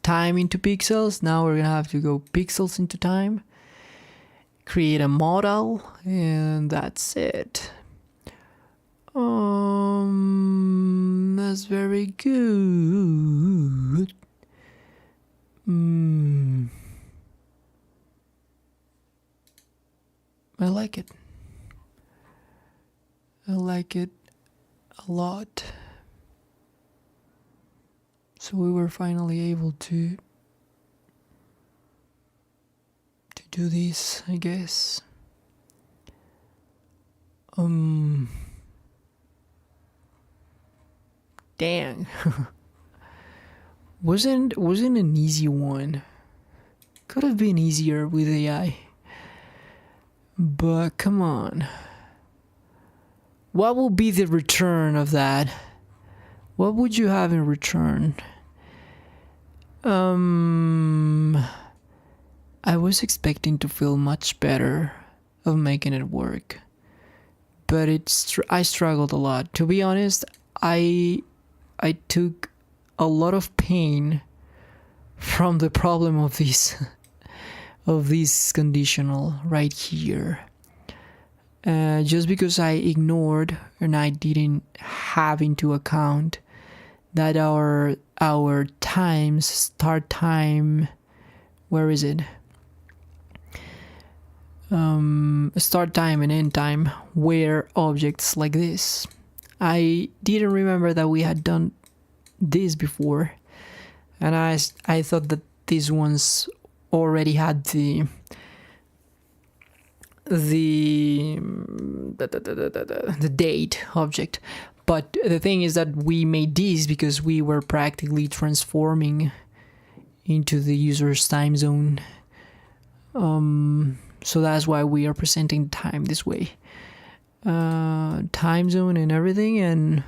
time into pixels. Now we're gonna have to go pixels into time. Create a model, and that's it. That's very good. I like it. I like it a lot. So we were finally able to do this, I guess. Dang. wasn't an easy one. Could have been easier with AI. But come on. What will be the return of that? What would you have in return? I was expecting to feel much better of making it work, but I struggled a lot. To be honest, I took a lot of pain from the problem of this conditional right here. Just because I ignored and I didn't have into account that our times, start time, where is it? Start time and end time were objects like this. I didn't remember that we had done this before, and I thought that these ones already had the date object. But the thing is that we made these because we were practically transforming into the user's time zone. So that's why we are presenting time this way. Time zone and everything, and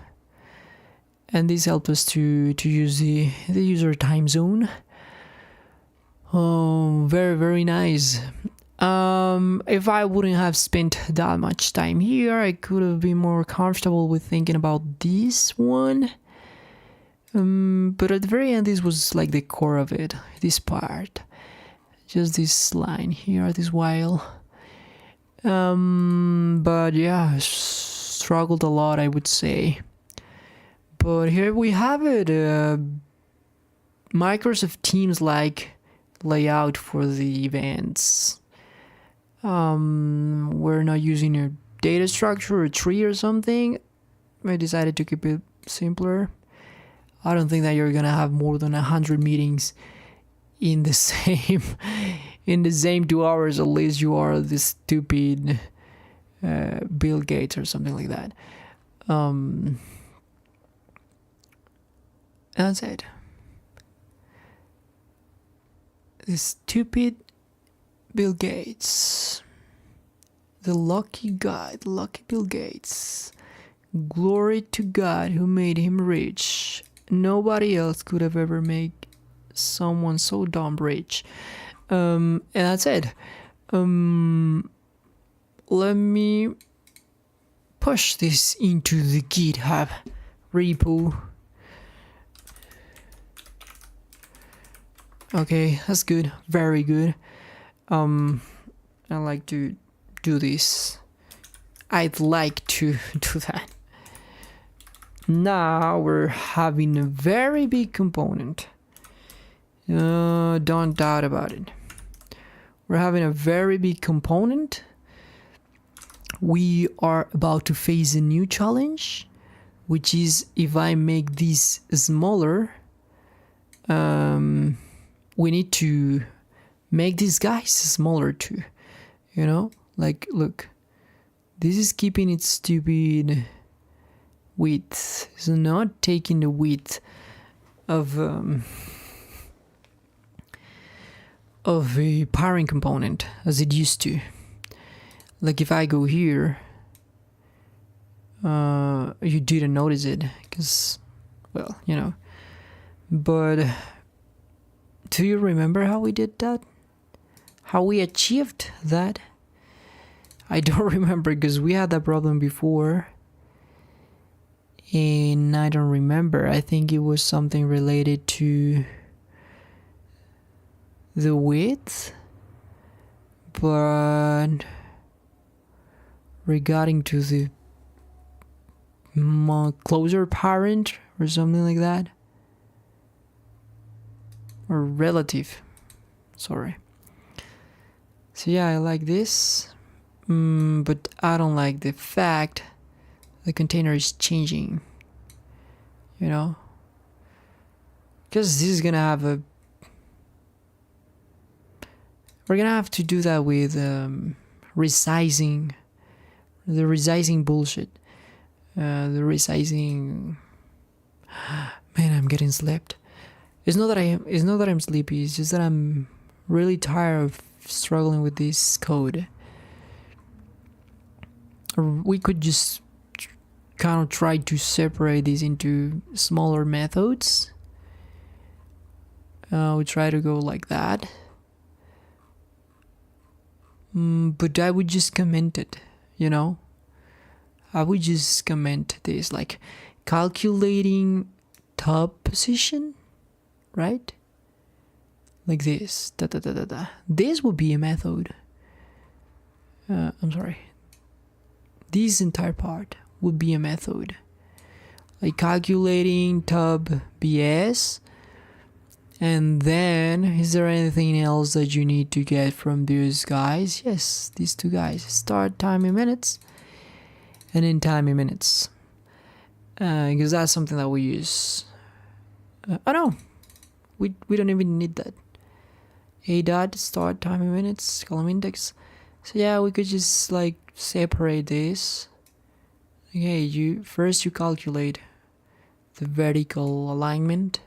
this helped us to use the user time zone. Very, very nice. If I wouldn't have spent that much time here, I could have been more comfortable with thinking about this one. But at the very end, this was like the core of it, this part. Just this line here, this while. But yeah, struggled a lot, I would say. But here we have it. Microsoft Teams like layout for the events. We're not using a data structure or a tree or something. I decided to keep it simpler. I don't think that you're gonna have more than 100 meetings in the same 2 hours, unless you are this stupid Bill Gates or something like that. That's it. The stupid Bill Gates. The lucky guy, the lucky Bill Gates. Glory to God who made him rich. Nobody else could have ever made someone so dumb rich. And that's it. Let me push this into the GitHub repo. Okay, that's good. Very good. I like to do this. I'd like to do that. Now we're having a very big component. Don't doubt about it. We're having a very big component. We are about to face a new challenge, which is if I make this smaller, we need to make these guys smaller too. You know, like, look, this is keeping its stupid width. It's not taking the width of a parent component as it used to. Like if I go here, you didn't notice it because, well, you know. But do you remember how we did that? How we achieved that? I don't remember because we had that problem before. And I don't remember. I think it was something related to the width. But regarding to the closer parent or something like that. Or relative. Sorry. So yeah, I like this. But I don't like the fact the container is changing. You know? Because this is gonna have a... We're gonna have to do that with resizing. The resizing bullshit. The resizing... Man, I'm getting slept. It's not that I'm sleepy, it's just that I'm really tired of struggling with this code. Or we could just kind of try to separate these into smaller methods. We try to go like that. But I would just comment it, you know? I would just comment this, like calculating top position, right? Like this, da da da da da. This would be a method. I'm sorry. This entire part would be a method. Like calculating top BS. And then, is there anything else that you need to get from these guys? Yes, these two guys. Start time in minutes. And end time in minutes. Because that's something that we use. Oh no. We don't even need that. A dot, start time in minutes, column index. So yeah, we could just like separate this. Okay, you calculate the vertical alignment.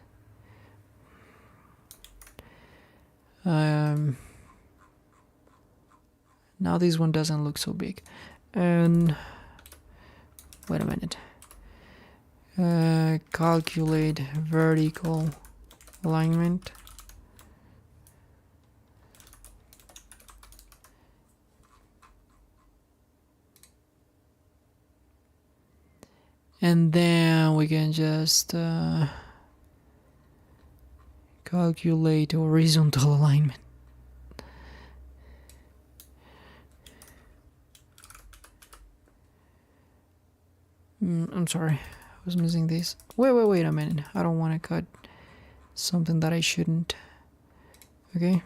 Now this one doesn't look so big. And wait a minute. Calculate vertical alignment. And then we can just calculate horizontal alignment. I'm sorry, I was missing this. Wait a minute. I don't want to cut something that I shouldn't. Okay.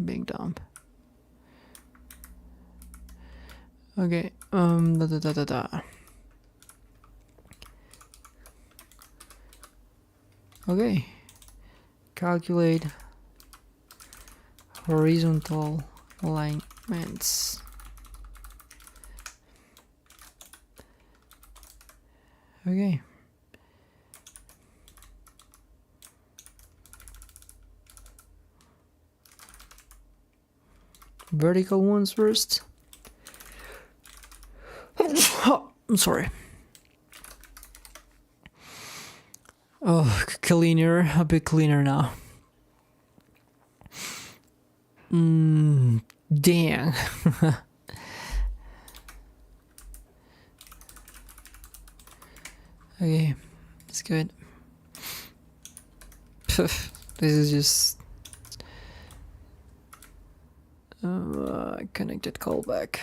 Big dump. Okay. Okay. Calculate horizontal alignments. Okay. Vertical ones first. I'm sorry. Oh, cleaner, a bit cleaner now. Dang. Okay, it's good. This is just connected callback.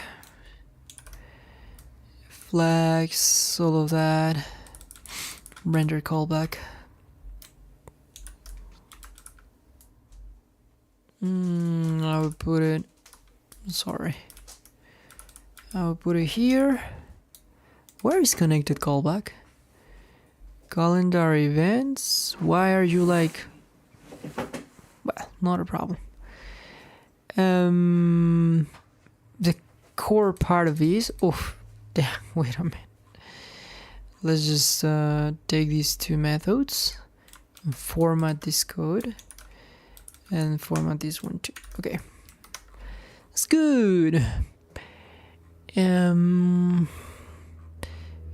Flags, all of that. Render callback. I would put it, sorry. I would put it here. Where is connected callback? Calendar events. Why are you like, well, not a problem. The core part of these, damn, wait a minute. Let's just take these two methods and format this code and format this one too. Okay, that's good.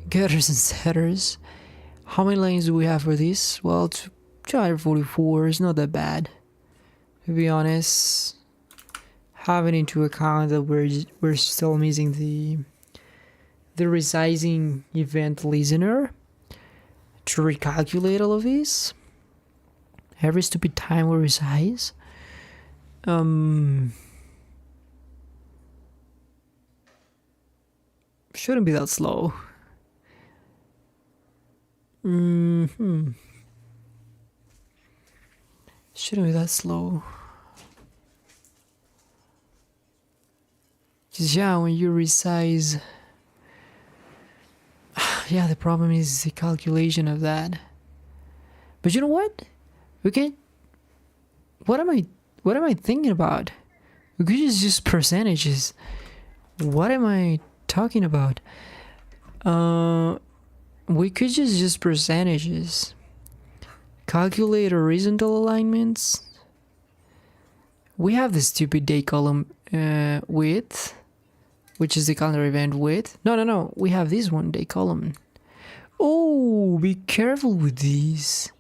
Getters and setters. How many lines do we have for this? Well, 244 is not that bad, to be honest. Having into account that we're still missing the resizing event listener to recalculate all of these. Every stupid time we resize. Shouldn't be that slow. Shouldn't be that slow. Because yeah, when you resize, yeah, the problem is the calculation of that. But you know what? We can. What am I thinking about? We could just use percentages. What am I talking about? We could just use percentages. Calculate horizontal alignments. We have the stupid day column width, which is the calendar event width. No. We have this one, day column. Oh, be careful with these.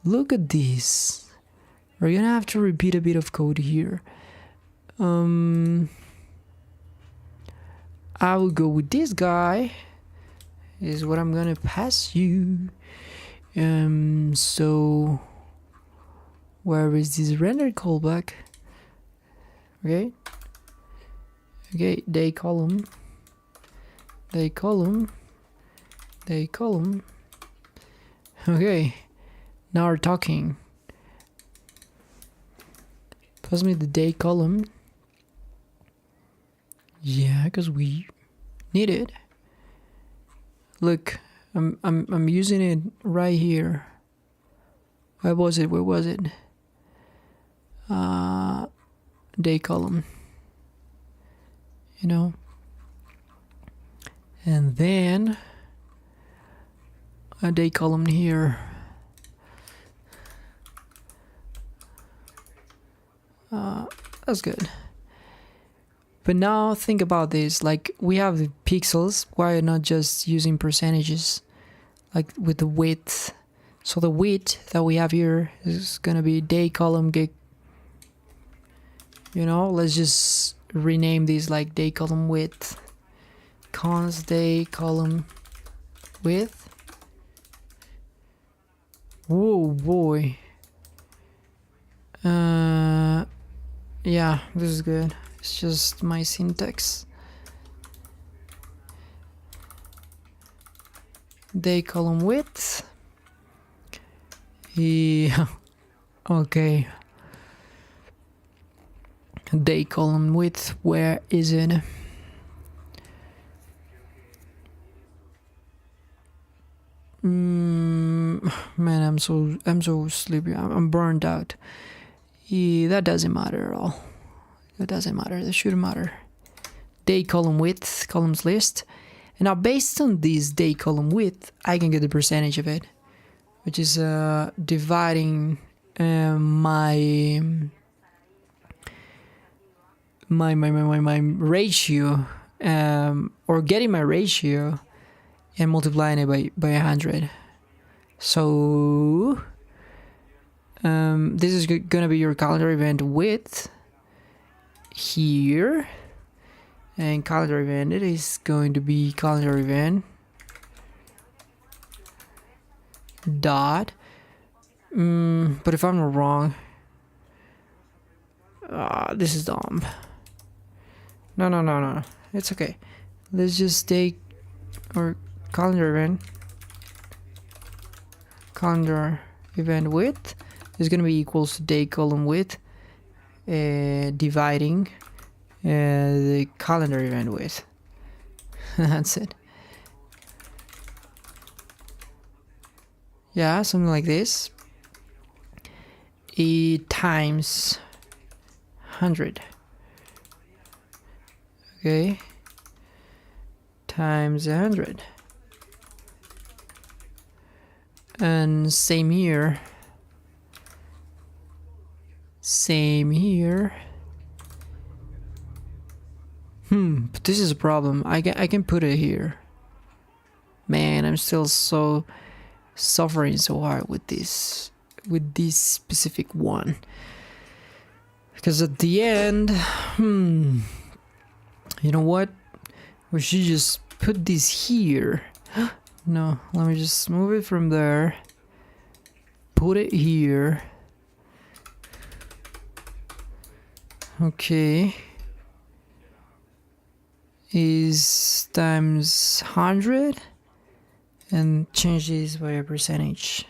Look at this. We're gonna have to repeat a bit of code here. I will go with this guy. Is what I'm gonna pass you. So where is this render callback? Okay, day column. Okay, now we're talking. Pass me the day column. Yeah, because we need it. Look, I'm using it right here. Where was it? Day column. You know. And then a day column here. That's good. But now think about this, like we have the pixels, why not just using percentages, like with the width? So the width that we have here is gonna be day column gig. You know, let's just rename these like day column width. Const day column width. Whoa boy. Yeah, this is good. It's just my syntax. Day column width. Yeah. Okay. Day column width. Where is it? Man, I'm so sleepy. I'm burned out. That doesn't matter at all. That doesn't matter. That shouldn't matter. Day column width, columns list. And now based on this day column width, I can get the percentage of it, which is dividing my ratio, or getting my ratio and multiplying it by 100. So this is gonna be your calendar event width here, and calendar event, it is going to be calendar event dot But if I'm not wrong, this is dumb. No. It's okay. Let's just take our calendar event width is gonna be equals to day column width, dividing the calendar event width. That's it. Yeah, something like this. Times 100. Okay. Times 100. And same here. But this is a problem. I can put it here. Man, I'm still so suffering so hard with this specific one. Because at the end, you know what? We should just put this here. No, let me just move it from there. Put it here. Okay. Is times 100 and change this by a percentage.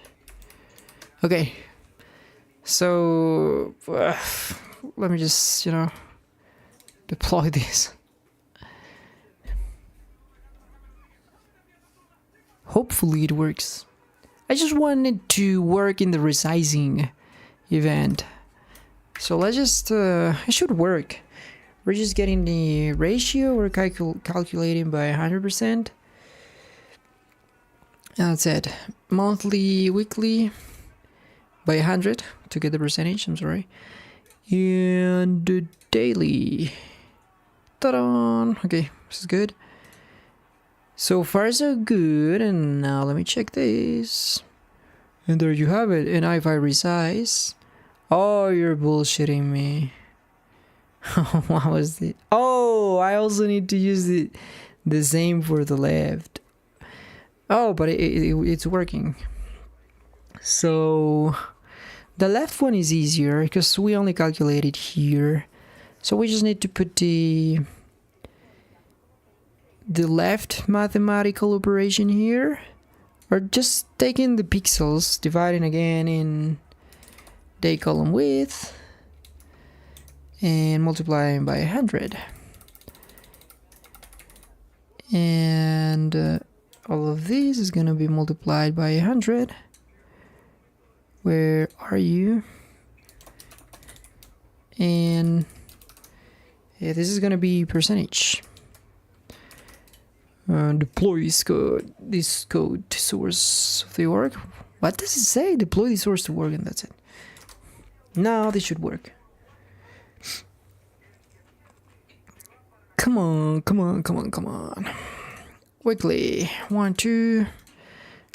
Okay. So let me just, deploy this. Hopefully it works. I just wanted to work in the resizing event. So let's just, it should work. We're just getting the ratio, we're calculating by 100%. That's it. Monthly, weekly, by 100 to get the percentage, I'm sorry. And the daily. Ta-da! Okay, this is good. So far so good, and now let me check this. And there you have it. And if I resize, oh, you're bullshitting me. What was it? Oh, I also need to use the same for the left. Oh, but it's working. So the left one is easier because we only calculated here. So we just need to put the left mathematical operation here, or just taking the pixels, dividing again in day column width, and multiplying by 100. And all of these is going to be multiplied by 100. Where are you? And yeah, this is going to be percentage. Deploy this code to source of the org. What does it say? Deploy the source to org, and that's it. Now this should work. Come on. Quickly. 1, 2.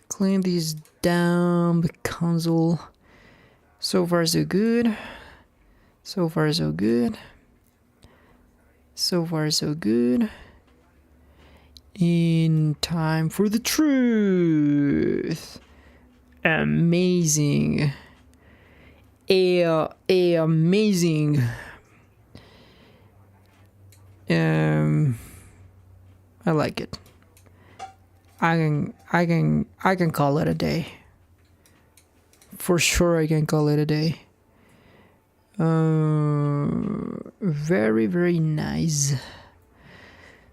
Clean these down the console. So far so good. In time for the truth. Amazing. Amazing. I like it. I can call it a day. For sure I can call it a day. Very, very nice.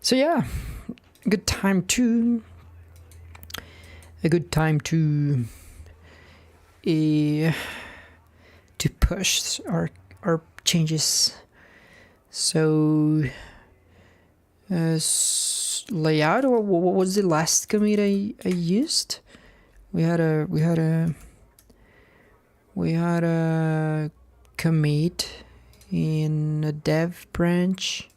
So yeah, a good time to push our changes. So layout, or what was the last commit I used? We had a commit in a dev branch.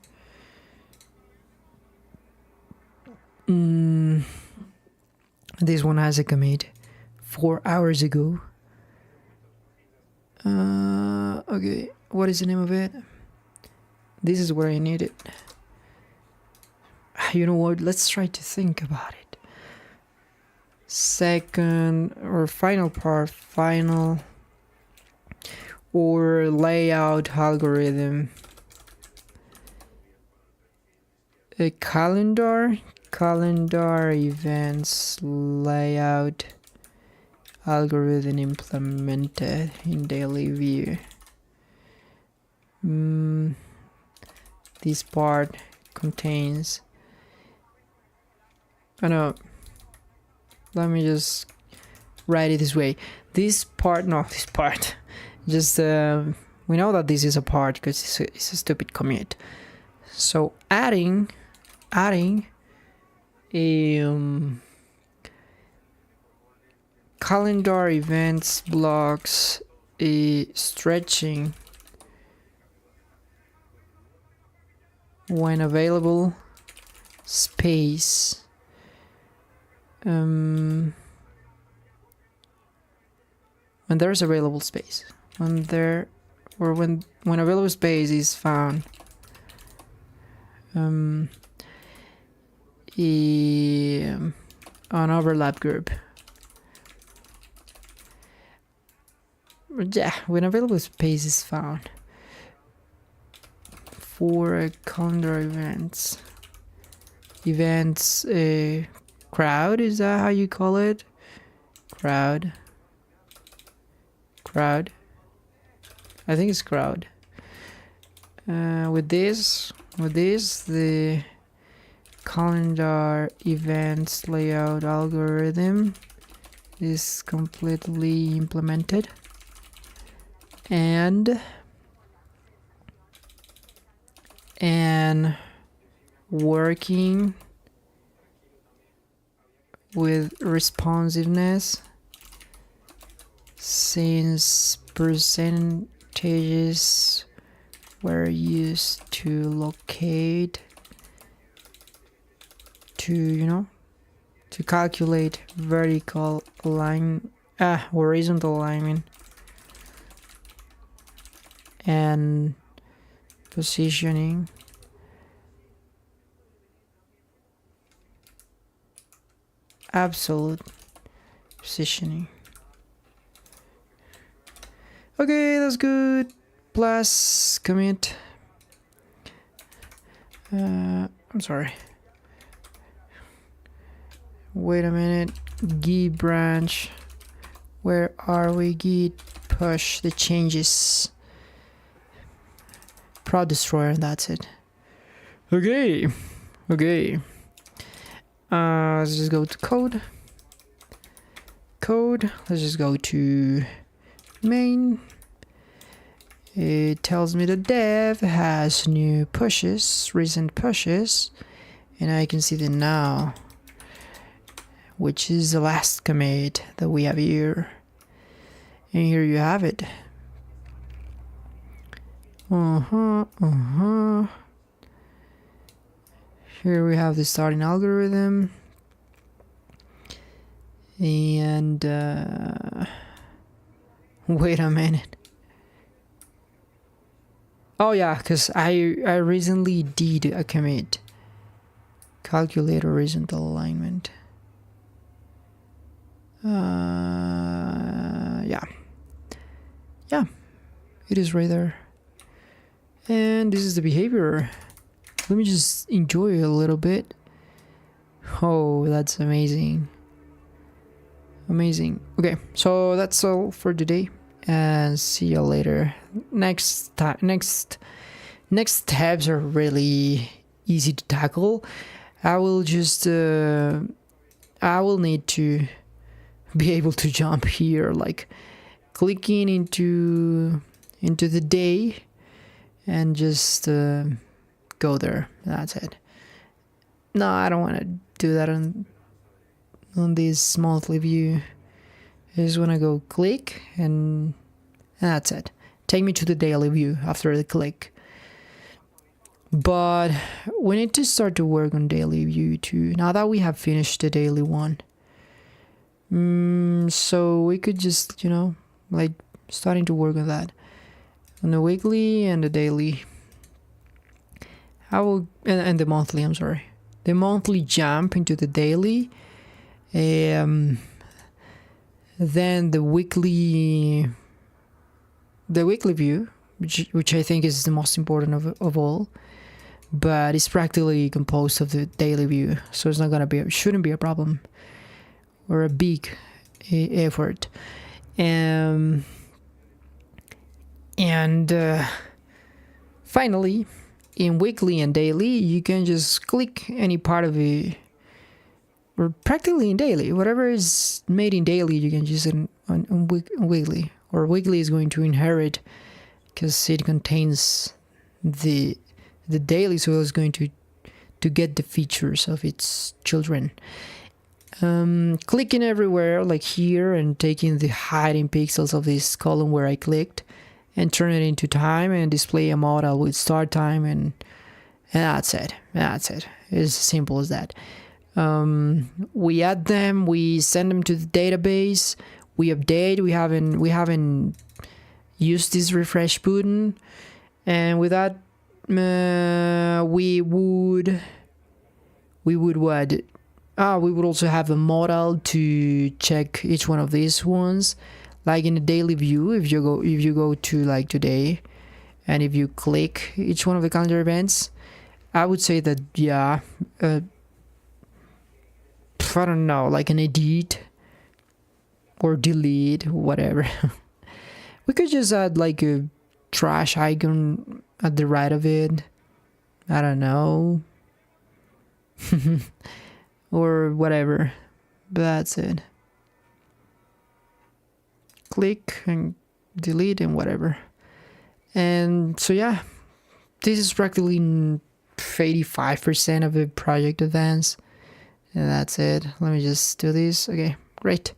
This one has a commit 4 hours ago. Okay, what is the name of it? This is where I need it. You know what? Let's try to think about it. second or final part, final or layout algorithm. A calendar events layout algorithm implemented in daily view. This part contains, let me just write it this way. This part, just we know that this is a part because it's a stupid commit. So adding calendar events blocks, stretching when available space, when there's available space, when available space is found, an overlap group. Yeah, when available space is found for calendar events, crowd, is that how you call it? Crowd, I think it's crowd. With this, the calendar events layout algorithm is completely implemented and working with responsiveness, since percentages were used to locate to calculate horizontal alignment and positioning. Absolute positioning. Okay, that's good. Plus commit. I'm sorry. Wait a minute. Git branch. Where are we? Git push the changes. Prod destroyer, and that's it. Okay. Let's just go to code. Let's just go to main. It tells me the dev has new recent pushes, and I can see them now, which is the last commit that we have here. And here you have it. Here we have the starting algorithm. And wait a minute. Oh yeah, because I recently did a commit. Calculate horizontal alignment. Yeah, it is right there. And this is the behavior. Let me just enjoy it a little bit. Oh, that's amazing. Okay, so that's all for today, and see you later. Next steps are really easy to tackle. I will need to be able to jump here, like clicking into the day and just go there. That's it. No, I don't want to do that on this monthly view. I just want to go click and that's it. Take me to the daily view after the click. But we need to start to work on daily view too, now that we have finished the daily one. So we could just, like starting to work on that. On the weekly and the daily. And the monthly, I'm sorry. The monthly jump into the daily Then the weekly view, which I think is the most important of all, but it's practically composed of the daily view, so it's not gonna be, shouldn't be a problem or a big effort. And finally, in weekly and daily, you can just click any part of it, or practically in daily, whatever is made in daily, you can use it on weekly, or weekly is going to inherit because it contains the daily, so it's going to get the features of its children. Clicking everywhere, like here, and taking the hiding pixels of this column where I clicked and turn it into time and display a model with start time, and that's it. It's as simple as that. We add them, we send them to the database, we update. We haven't used this refresh button, and with that, we would what? We would also have a model to check each one of these ones, like in the daily view. If you go to like today, and if you click each one of the calendar events, I would say that I don't know, like an edit or delete, whatever. We could just add like a trash icon at the right of it. I don't know. Or whatever. But that's it. Click and delete and whatever. And so yeah, this is practically 85% of the project advance. And that's it. Let me just do this. Okay, great.